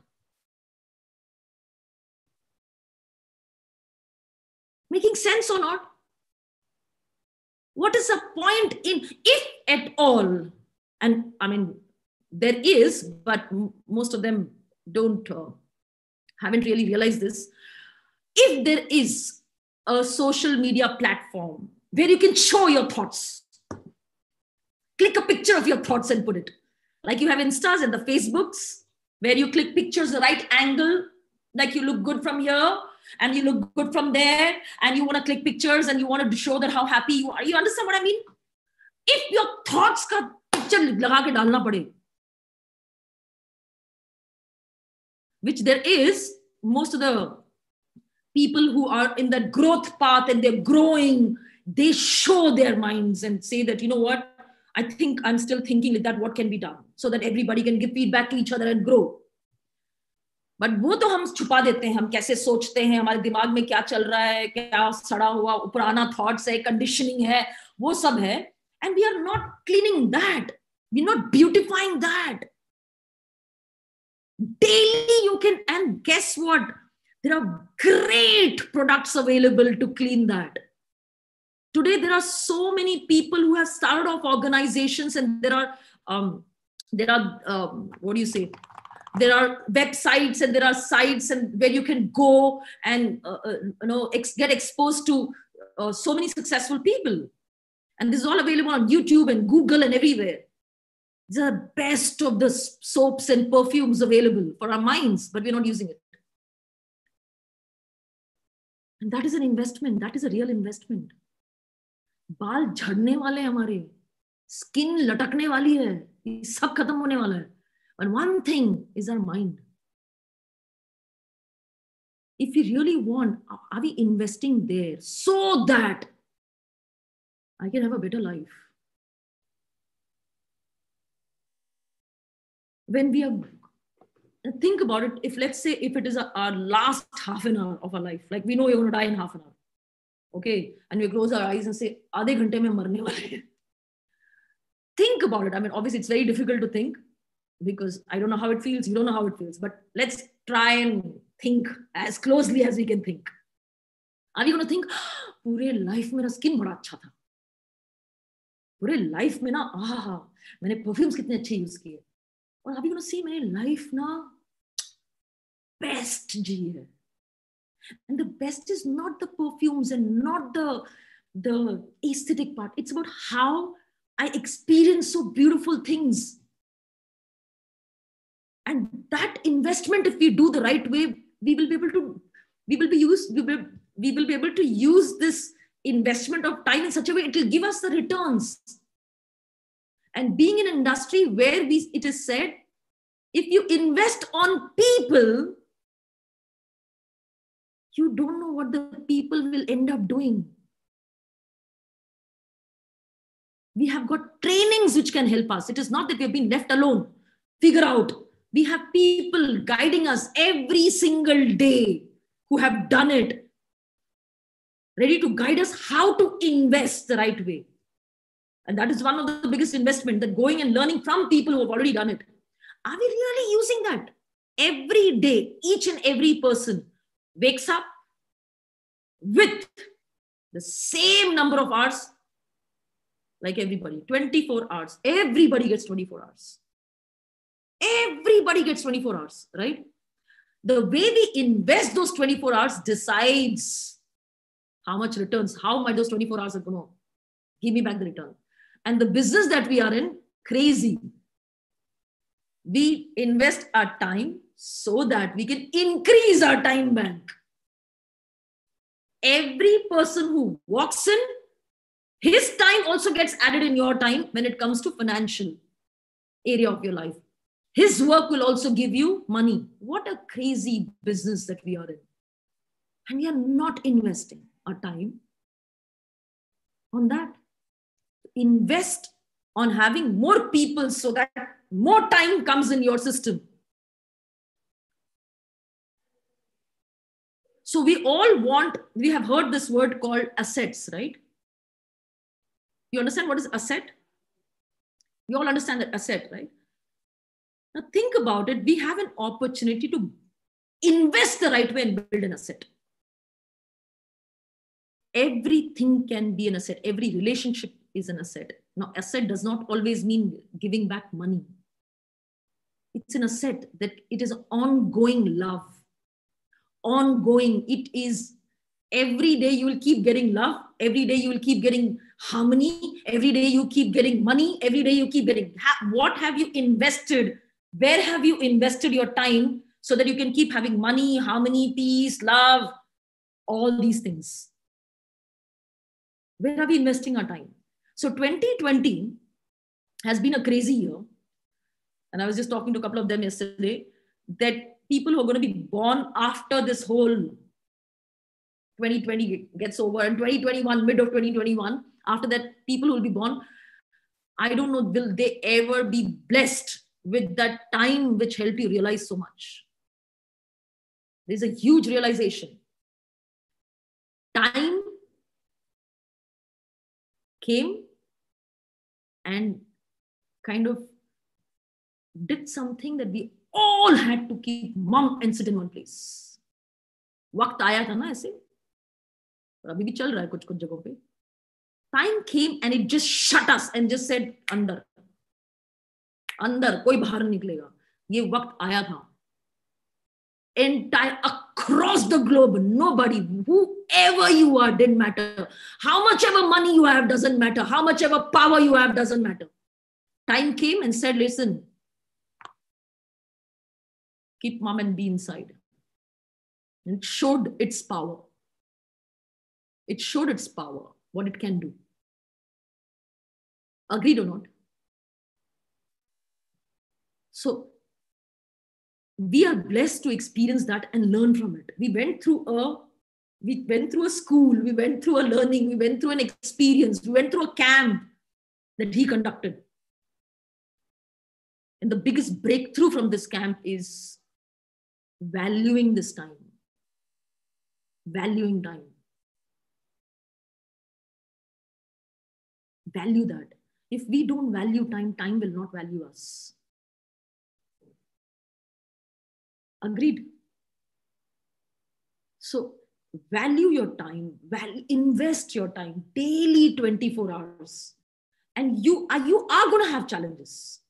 Making sense or not? What is the point in, if at all, and I mean, there is, but most of them haven't really realized this. If there is a social media platform where you can show your thoughts, click a picture of your thoughts and put it. Like you have Instas and the Facebooks, where you click pictures the right angle, like you look good from here, and you look good from there, and you want to click pictures and you want to show that how happy you are. You understand what I mean? If your thoughts ka picture laga ke dalna pade, which there is, most of the people who are in that growth path and they're growing, they show their minds and say that, you know what, I think I'm still thinking like that, what can be done? So that everybody can give feedback to each other and grow. But वो तो हम छुपा देते हैं, हम कैसे सोचते हैं, हमारे दिमाग में क्या चल रहा है, क्या सड़ा हुआ पुराना थॉट्स है, कंडीशनिंग है, वो सब है. And we are not cleaning that, we are not beautifying that. Daily you can, and guess what, There are great products available to clean that. Today, there are so many people who have started off organizations, and there are what do you say? There are websites and there are sites and where you can go and get exposed to so many successful people. And this is all available on YouTube and Google and everywhere. These are the best of the soaps and perfumes available for our minds, but we're not using it. And that is an investment. That is a real investment. बाल झड़ने वाले हमारे, skin लटकने वाली है, ये सब खत्म होने वाला है. And one thing is our mind. If we really want, are we investing there so that I can have a better life? When we are, think about it, if let's say if it is our last half an hour of our life, like we know you're going to die in half an hour, okay, and we close our eyes and say, आधे घंटे में मरने वाले हैं. Think about it. I mean, obviously it's very difficult to think because I don't know how it feels, you don't know how it feels, but let's try and think as closely as we can think. Are we going to think, पूरे life मेरा skin बड़ा अच्छा था, पूरे life में ना मैंने perfumes कितने अच्छे use किए, और are we going to see मेरे life ना best जी है. And the best is not the perfumes and not the aesthetic part. It's about how I experience so beautiful things. And that investment, if we do the right way, we will be able to use this investment of time in such a way it will give us the returns. And being in an industry where it is said, if you invest on people, you don't know what the people will end up doing. We have got trainings which can help us. It is not that we have been left alone. Figure out. We have people guiding us every single day who have done it, ready to guide us how to invest the right way. And that is one of the biggest investment, that going and learning from people who have already done it. Are we really using that? Every day, each and every person wakes up with the same number of hours like everybody, 24 hours. Everybody gets 24 hours. Everybody gets 24 hours, right? The way we invest those 24 hours decides how much returns, how much those 24 hours are going to give me back the return. And the business that we are in, crazy. We invest our time so that we can increase our time bank. Every person who walks in, his time also gets added in your time when it comes to financial area of your life. His work will also give you money. What a crazy business that we are in. And we are not investing our time on that. Invest on having more people so that more time comes in your system. So we have heard this word called assets, right? You understand what is asset? You all understand that asset, right? Now think about it. We have an opportunity to invest the right way and build an asset. Everything can be an asset. Every relationship is an asset. Now, asset does not always mean giving back money. It's an asset that it is ongoing love. Ongoing. It is every day you will keep getting love. Every day you will keep getting harmony. Every day you keep getting money. Every day you keep getting. What have you invested? Where have you invested your time so that you can keep having money, harmony, peace, love, all these things? Where are we investing our time? So 2020 has been a crazy year. And I was just talking to a couple of them yesterday that people who are going to be born after this whole 2020 gets over and 2021, mid of 2021, after that, people who will be born, I don't know, will they ever be blessed with that time which helped you realize so much? There's a huge realization. Time came and kind of did something that we all had to keep mum and sit in one place. वक्त आया था ना ऐसे, और अभी भी चल रहा है कुछ कुछ जगहों पे. Time came and it just shut us and just said, अंदर अंदर, कोई बाहर नहीं निकलेगा. ये वक्त आया था. Entire across the globe, nobody, whoever you are, didn't matter. How much ever money you have doesn't matter. How much ever power you have doesn't matter. Time came and said, listen, keep mum and be inside. And it showed its power. It showed its power, what it can do. Agreed or not? So we are blessed to experience that and learn from it. We went through a school, we went through a learning, we went through an experience, we went through a camp that he conducted. And the biggest breakthrough from this camp is valuing this time. Valuing time. Value that. If we don't value time, time will not value us. Agreed? So value your time, invest your time daily, 24 hours. And you are going to have challenges.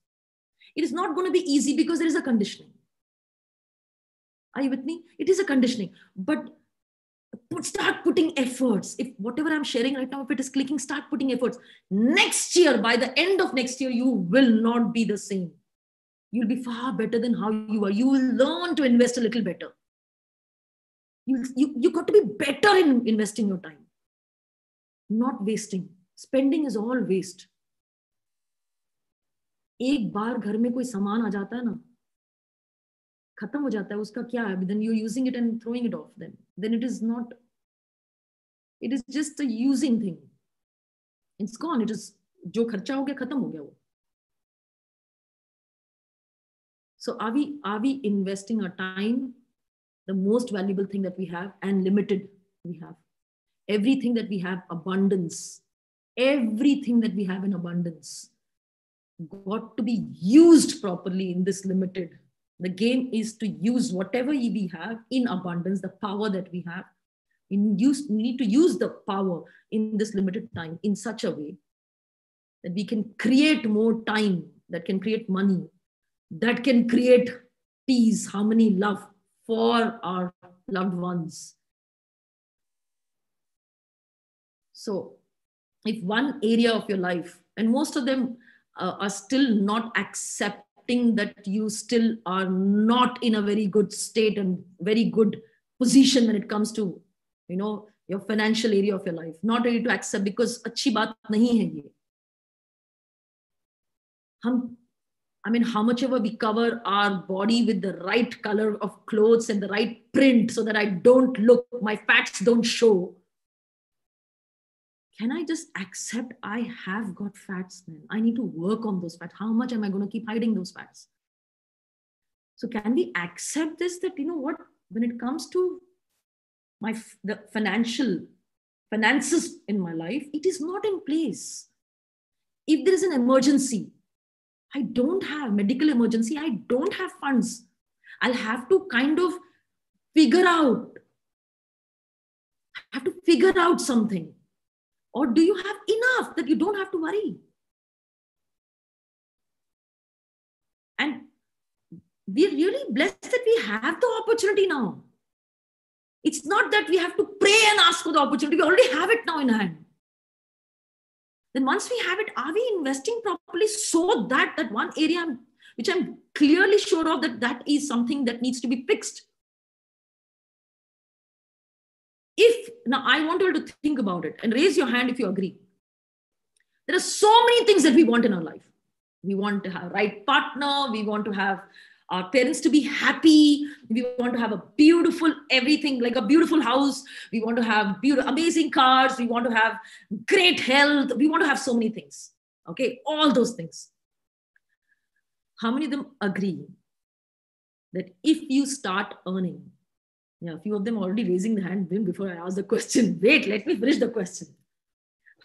It is not going to be easy because there is a conditioning. Are you with me? It is a conditioning. But start putting efforts. If whatever I'm sharing right now, if it is clicking, start putting efforts. Next year, by the end of next year, you will not be the same. You'll be far better than how you are. You will learn to invest a little better. You got to be better in investing your time. Not wasting. Spending is all waste. एक बार घर में कोई सामान आ जाता है ना, खत्म हो जाता है, उसका क्या है? Then you're using it and throwing it off. Then it is not. It is just a using thing. It's gone. It is जो खर्चा हो गया, खत्म हो गया वो. So are we investing our time, the most valuable thing that we have, and limited we have? Everything that we have, abundance. Everything that we have in abundance got to be used properly in this limited. The game is to use whatever we have in abundance, the power that we have. We need to use the power in this limited time in such a way that we can create more time, that can create money, that can create peace, harmony, love for our loved ones. So if one area of your life, and most of them are still not accepting that you still are not in a very good state and very good position when it comes to, your financial area of your life, not ready to accept because अच्छी बात नहीं है ये. How much ever we cover our body with the right color of clothes and the right print so that I don't look, my fats don't show. Can I just accept I have got fats then? I need to work on those fats. How much am I going to keep hiding those fats? So can we accept this, that, when it comes to the finances in my life, it is not in place. If there is an emergency, I don't have medical emergency, I don't have funds, I'll have to kind of figure out something. Or do you have enough that you don't have to worry? And we're really blessed that we have the opportunity now. It's not that we have to pray and ask for the opportunity. We already have it now in hand. Then once we have it, are we investing properly so that one area which I'm clearly sure of that is something that needs to be fixed? Now I want you all to think about it and raise your hand if you agree. There are so many things that we want in our life. We want to have a right partner. We want to have our parents to be happy. We want to have a beautiful everything, like a beautiful house. We want to have amazing cars. We want to have great health. We want to have so many things. Okay, all those things. How many of them agree that if you start earning, a few of them already raising the hand before I ask the question. Wait, let me finish the question.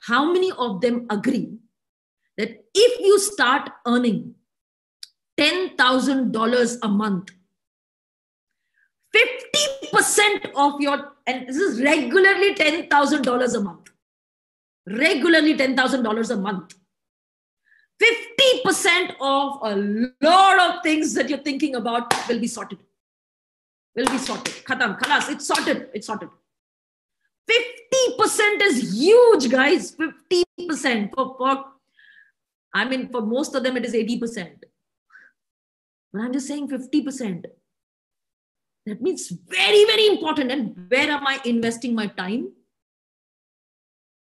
How many of them agree that if you start earning $10,000 a month, 50% 50% of your, and this is regularly $10,000 a month. Regularly $10,000 a month. 50% of a lot of things that you're thinking about will be sorted. Will be sorted. Khatam, khalas, it's sorted. It's sorted. 50% is huge, guys. 50%. For most of them, it is 80%. But I'm just saying 50%. That means very, very important. And where am I investing my time?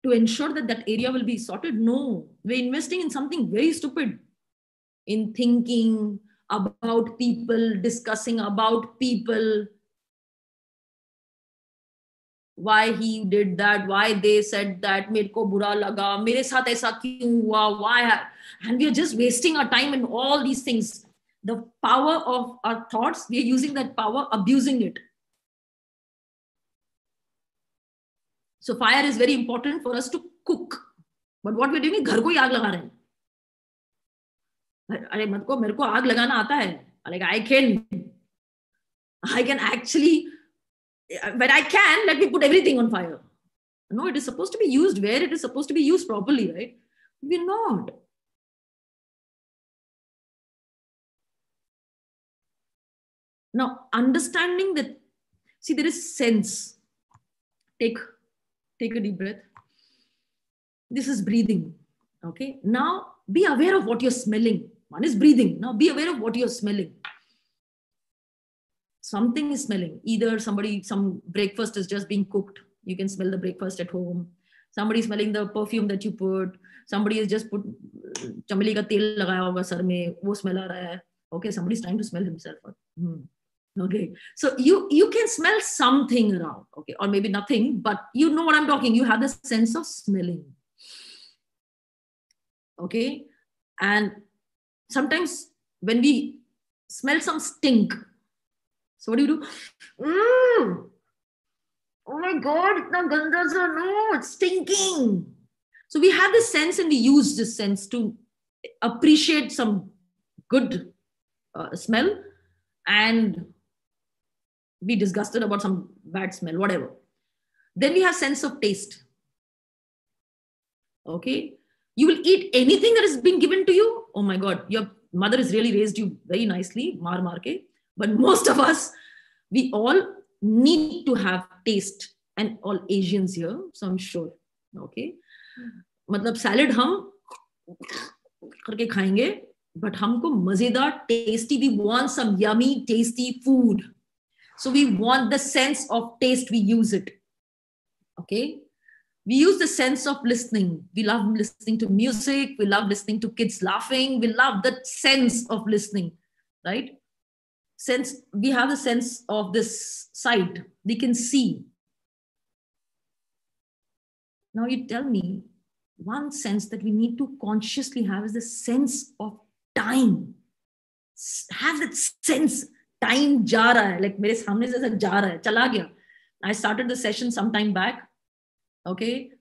To ensure that that area will be sorted? No, we're investing in something very stupid. In thinking about people, discussing about people. Why he did that, why they said that, mere ko bura laga, mere saath aisa kyun hua, why? And we are just wasting our time in all these things. The power of our thoughts, we are using that power, abusing it. So fire is very important for us to cook. But what we're doing is घर को ही आग लगा रहे हैं. अरे मेरे को आग लगाना आता है. Like I can actually, when I can, let me put everything on fire. No, it is supposed to be used where it is supposed to be used properly, right? We're not. Now, understanding that, see, there is sense. Take a deep breath. This is breathing. Okay. Now, be aware of what you're smelling. One is breathing. Now, be aware of what you're smelling. Something is smelling. Either some breakfast is just being cooked. You can smell the breakfast at home. Somebody is smelling the perfume that you put. Somebody has just put chameli ka tel lagaya hoga sar mein. Wo smell aa raha hai. Okay, somebody's trying to smell himself. Okay, so you can smell something around. Okay, or maybe nothing, but you know what I'm talking. You have the sense of smelling. Okay, and sometimes when we smell some stink, so what do? Oh my God, itna ganda sa, no, it's stinking. So we have this sense and we use this sense to appreciate some good smell and be disgusted about some bad smell, whatever. Then we have sense of taste. Okay. You will eat anything that is being given to you. Oh my God, your mother has really raised you very nicely, maar ke. But most of us, we all need to have taste, and all Asians here, so I'm sure. Okay. Matlab salad hum karke khayenge, but humko mazedar, tasty, we want some yummy, tasty food. So we want the sense of taste, we use it. Okay. We use the sense of listening. We love listening to music. We love listening to kids laughing. We love that sense of listening, right? We have the sense of this sight. We can see. Now you tell me, one sense that we need to consciously have is the sense of time. Have that sense. Time ja raha hai, like mere samne se aisa ja raha hai, chala gaya. I started the session some time back. Okay,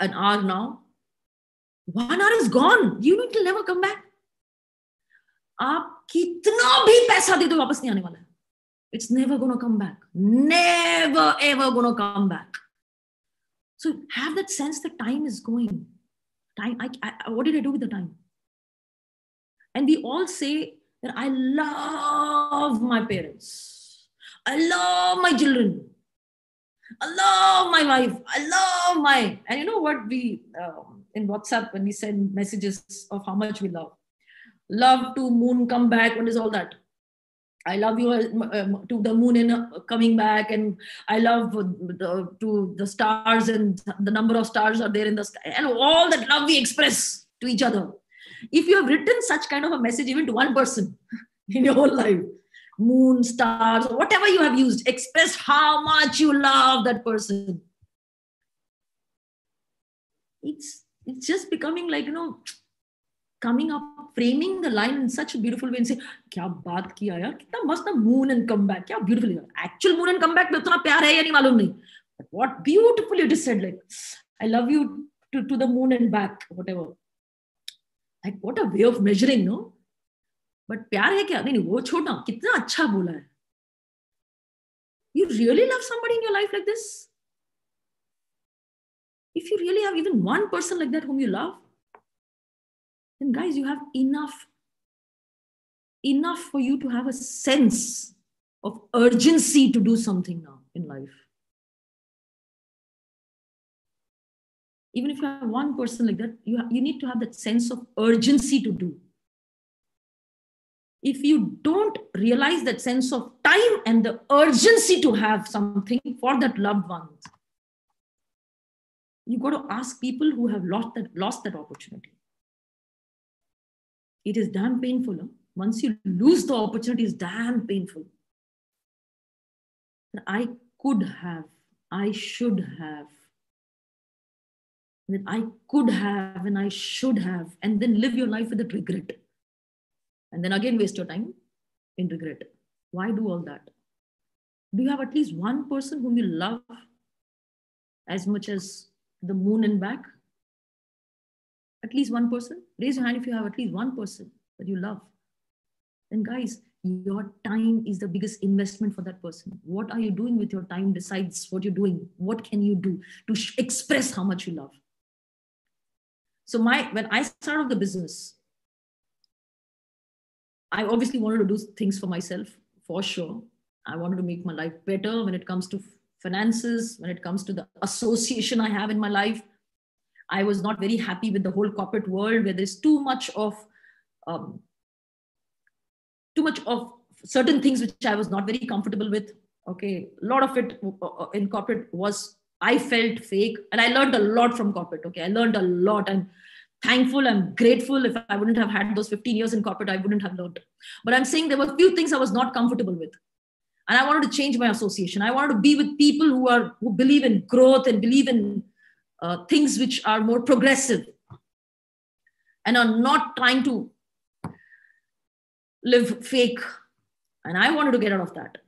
an hour now. 1 hour is gone. You know it will never come back. आप कितना भी पैसा दे दो वापस नहीं आने वाला है. It's never gonna come back. Never ever gonna come back. So have that sense that time is going. Time. What did I do with the time? And we all say that I love my parents. I love my children. I love my wife. I love my... And you know what we... in WhatsApp, when we send messages of how much we love. Love to moon come back. What is all that? I love you to the moon and coming back. And I love to the stars and the number of stars are there in the sky. And all that love we express to each other. If you have written such kind of a message even to one person in your whole life, moon, stars, or whatever you have used, express how much you love that person. It's just becoming like, coming up, framing the line in such a beautiful way and say, kya baat kiya yaar, kitna mast moon and come back, kya beautiful. Actual moon and come back, mein utna pyar hai ya nahi malum nahi. But what beautifully it is said, like, I love you to the moon and back, whatever. Like, what a way of measuring, no? But प्यार है क्या? नहीं, वो छोड़ना, कितना अच्छा बोला है. you really love somebody in your life like this, if you really have even one person like that whom you love, then guys, you have enough for you to have a sense of urgency to do something now in life. Even if you have one person like that, you need to have that sense of urgency to do. If you don't realize that sense of time and the urgency to have something for that loved one, you got to ask people who have lost that opportunity. It is damn painful. Huh? Once you lose the opportunity, it's damn painful. I could have, I should have, that I could have and I should have, and then live your life with that regret. And then again, waste your time in regret. Why do all that? Do you have at least one person whom you love as much as the moon and back? At least one person? Raise your hand if you have at least one person that you love. And guys, your time is the biggest investment for that person. What are you doing with your time decides what you're doing. What can you do to express how much you love? So when I started the business, I obviously wanted to do things for myself, for sure. I wanted to make my life better when it comes to finances, when it comes to the association I have in my life. I was not very happy with the whole corporate world where there's too much of certain things which I was not very comfortable with. Okay, a lot of it in corporate was, I felt fake, and I learned a lot from corporate. Okay, I learned a lot. I'm thankful, I'm grateful. If I wouldn't have had those 15 years in corporate, I wouldn't have learned. But I'm saying there were a few things I was not comfortable with. And I wanted to change my association. I wanted to be with people who believe in growth and believe in things which are more progressive and are not trying to live fake. And I wanted to get out of that.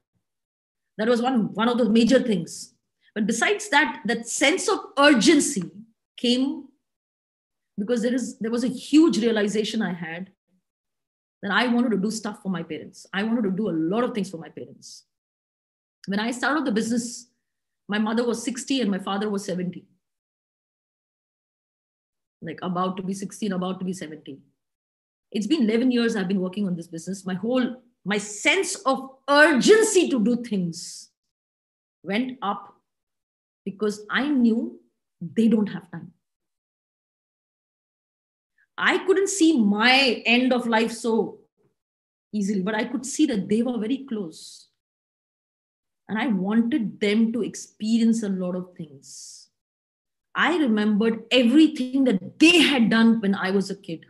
That was one of the major things. But besides that, that sense of urgency came because there was a huge realization I had that I wanted to do stuff for my parents. I wanted to do a lot of things for my parents. When I started the business, my mother was 60 and my father was 70. Like about to be 60 and about to be 70. It's been 11 years I've been working on this business. My sense of urgency to do things went up because I knew they don't have time. I couldn't see my end of life so easily, but I could see that they were very close. And I wanted them to experience a lot of things. I remembered everything that they had done when I was a kid.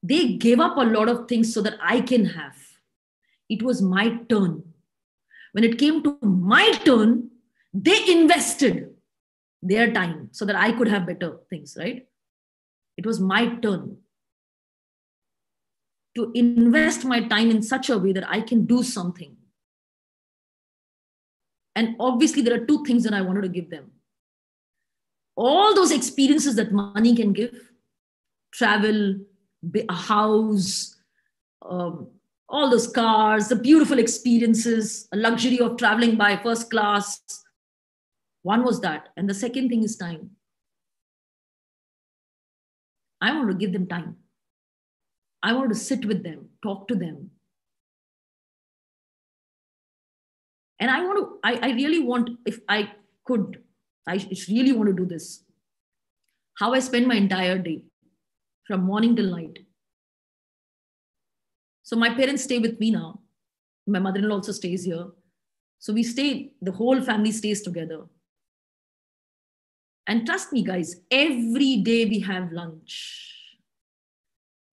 They gave up a lot of things so that I can have. It was my turn. When it came to my turn, they invested their time so that I could have better things, right? It was my turn to invest my time in such a way that I can do something. And obviously, there are two things that I wanted to give them. All those experiences that money can give, travel, a house, all those cars, the beautiful experiences, a luxury of traveling by first class. One was that. And the second thing is time. I want to give them time. I want to sit with them, talk to them. And I really want, if I could, I really want to do this. How I spend my entire day from morning till night. So my parents stay with me now. My mother-in-law also stays here. So the whole family stays together. And trust me, guys, every day we have lunch.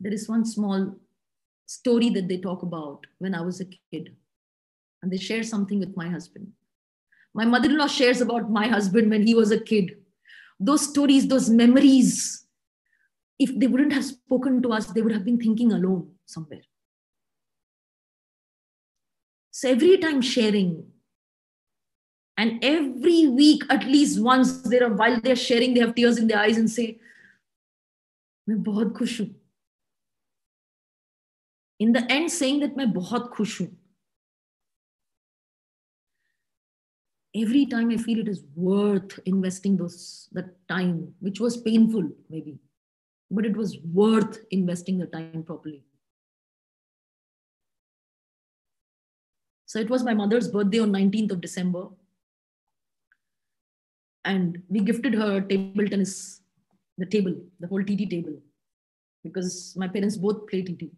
There is one small story that they talk about when I was a kid. And they share something with my husband. My mother-in-law shares about my husband when he was a kid. Those stories, those memories, if they wouldn't have spoken to us, they would have been thinking alone somewhere. So every time sharing, and every week, at least once, while they're sharing, they have tears in their eyes and say, "मैं बहुत खुश हूँ." In the end, saying that मैं बहुत खुश हूँ. every time I feel it is worth investing that time, which was painful maybe, but it was worth investing the time properly. So it was my mother's birthday on 19th of December. And we gifted her table tennis, the whole TT table, because my parents both play TT.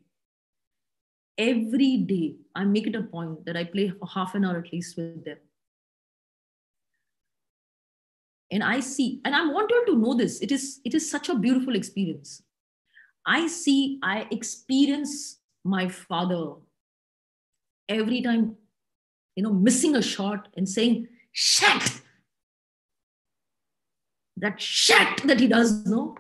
Every day, I make it a point that I play for half an hour at least with them. And I see, and I want you to know this, it is such a beautiful experience. I experience my father every time, missing a shot and saying, "Shit!" That shit that he does, no?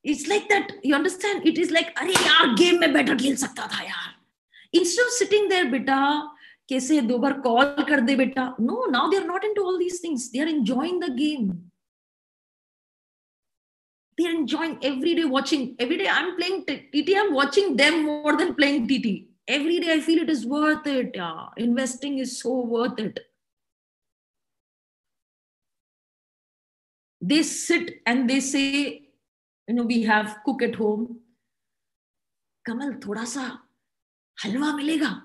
It's like that, you understand? It is like, "Arey yaar, game mein better khel sakta tha yaar." Instead of sitting there, beta, kaise do bar call kar de beta. No, now they're not into all these things. They're enjoying the game. They're enjoying every day watching. Every day I'm playing TT, I'm watching them more than playing TT. Every day I feel it is worth it. Yeah. Investing is so worth it. They sit and they say, we have cook at home. Kamal, thoda sa halwa milega.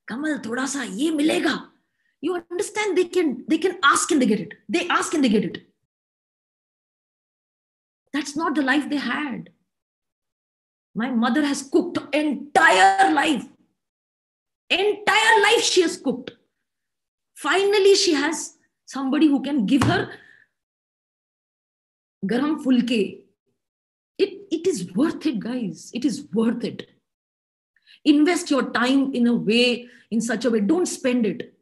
Kamal, thoda sa ye milega. You understand? They can ask and they get it. They ask and they get it. That's not the life they had. My mother has cooked entire life. Entire life she has cooked. Finally, she has somebody who can give her garam fulke. It is worth it, guys. It is worth it. Invest your time in such a way. Don't spend it.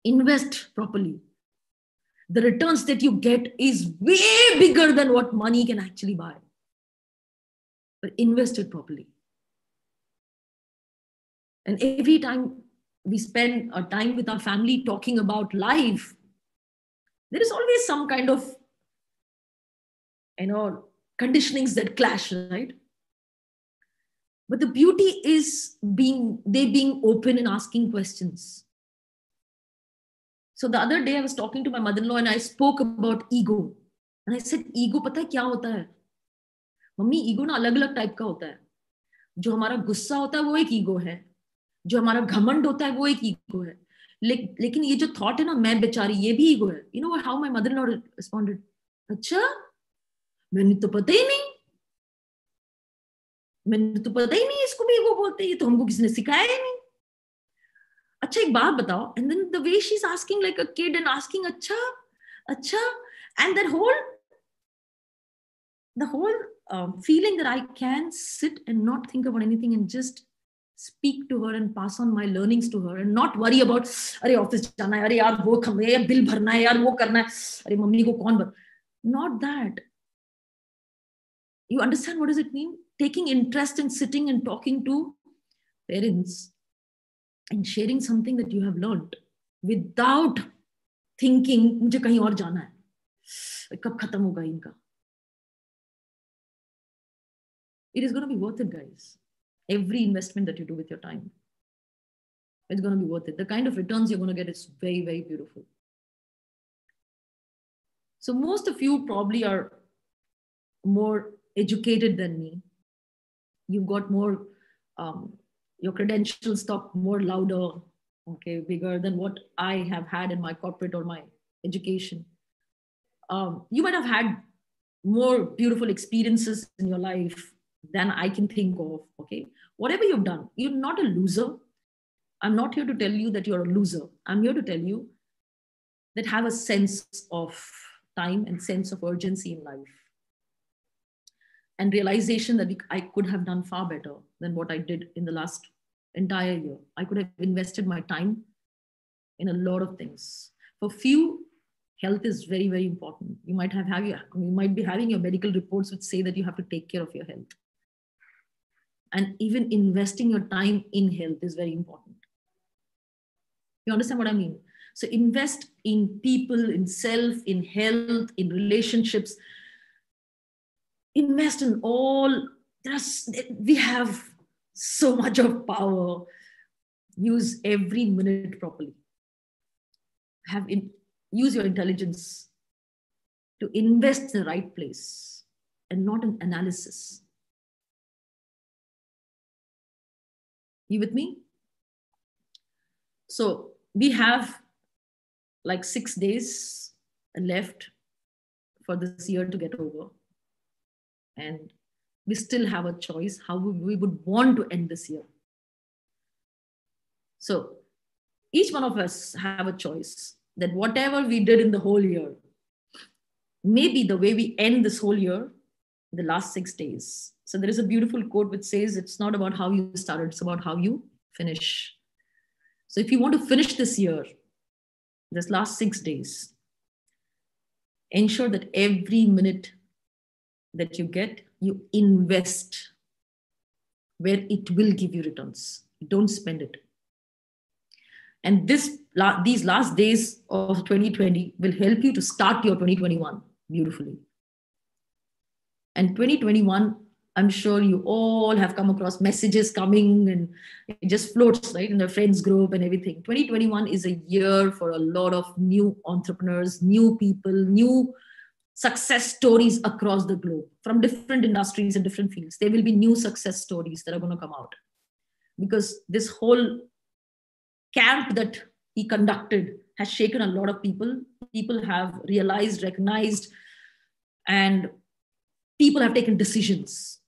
Invest properly. The returns that you get is way bigger than what money can actually buy. But invest it properly. And every time we spend our time with our family talking about life, there is always some kind of, conditionings that clash, right? But the beauty is being open and asking questions. So the other day I was talking to my mother-in-law and I spoke about ego. And I said, ego pata hai kya hota hai? Mummy, ego na alag-alag type ka hota hai. जो हमारा गुस्सा होता है वो एक ego है, जो हमारा घमंड होता है वो एक ईगो है, लेकिन ये जो थॉट है ना, मैं बेचारी, ये भी ईगो है. You know how my mother-in-law responded? अच्छा, मैंने तो पता ही नहीं इसको भी ईगो बोलते हैं, ये तो हमको किसी ने सिखाया ही नहीं. अच्छा, एक बात बताओ. And then the way she's asking like a kid and asking अच्छा, and the whole feeling that I can sit and not think about anything and just speak to her and pass on my learnings to her and not worry about, अरे office जाना है, अरे यार वो खम है, bill भरना है, यार वो करना है, अरे मम्मी को कौन भर. Not that. You understand what does it mean? Taking interest in sitting and talking to parents and sharing something that you have learned without thinking मुझे कहीं और जाना है, कब खत्म होगा इनका. It is going to be worth it, guys. Every investment that you do with your time, it's going to be worth it. The kind of returns you're going to get is very, very beautiful. So most of you probably are more educated than me. You've got more, your credentials talk more louder, okay, bigger than what I have had in my corporate or my education. You might have had more beautiful experiences in your life than I can think of, okay? Whatever you've done, you're not a loser. I'm not here to tell you that you're a loser. I'm here to tell you that have a sense of time and sense of urgency in life. And realization that I could have done far better than what I did in the last entire year. I could have invested my time in a lot of things. For few, health is very, very important. You might be having your medical reports which say that you have to take care of your health. And even investing your time in health is very important. You understand what I mean? So invest in people, in self, in health, in relationships. Invest in all. We have so much of power. use every minute properly. Use your intelligence to invest in the right place and not in analysis. You with me? So we have like 6 days left for this year to get over. And we still have a choice how we would want to end this year. So each one of us have a choice that whatever we did in the whole year, maybe the way we end this whole year, the last 6 days. So there is a beautiful quote which says, it's not about how you started, it's about how you finish. So if you want to finish this year, this last 6 days, ensure that every minute that you get, you invest where it will give you returns. Don't spend it. And these last days of 2020 will help you to start your 2021 beautifully. And 2021, I'm sure you all have come across messages coming and it just floats, right, in the friends group and everything. 2021 is a year for a lot of new entrepreneurs, new people, new success stories across the globe from different industries and different fields. There will be new success stories that are going to come out because this whole camp that he conducted has shaken a lot of people. People have realized, recognized, and people have taken decisions.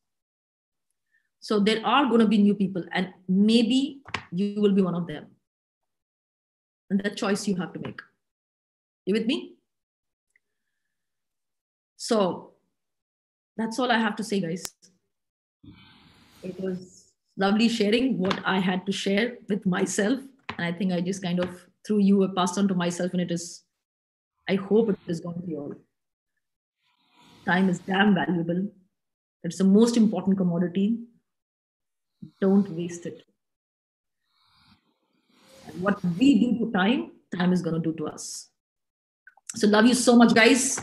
So there are going to be new people, and maybe you will be one of them. And that choice you have to make. You with me? So that's all I have to say, guys. It was lovely sharing what I had to share with myself. And I think I just kind of, through you, passed on to myself, and I hope it is going to be all. Time is damn valuable. It's the most important commodity. Don't waste it. And what we do to time, time is going to do to us. So love you so much, guys.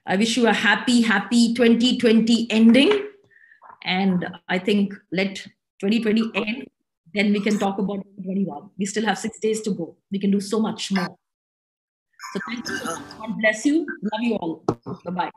I wish you a happy 2020 ending. And I think let 2020 end. Then we can talk about 2021. We still have 6 days to go. We can do so much more. So thank you. God bless you. Love you all. Bye-bye.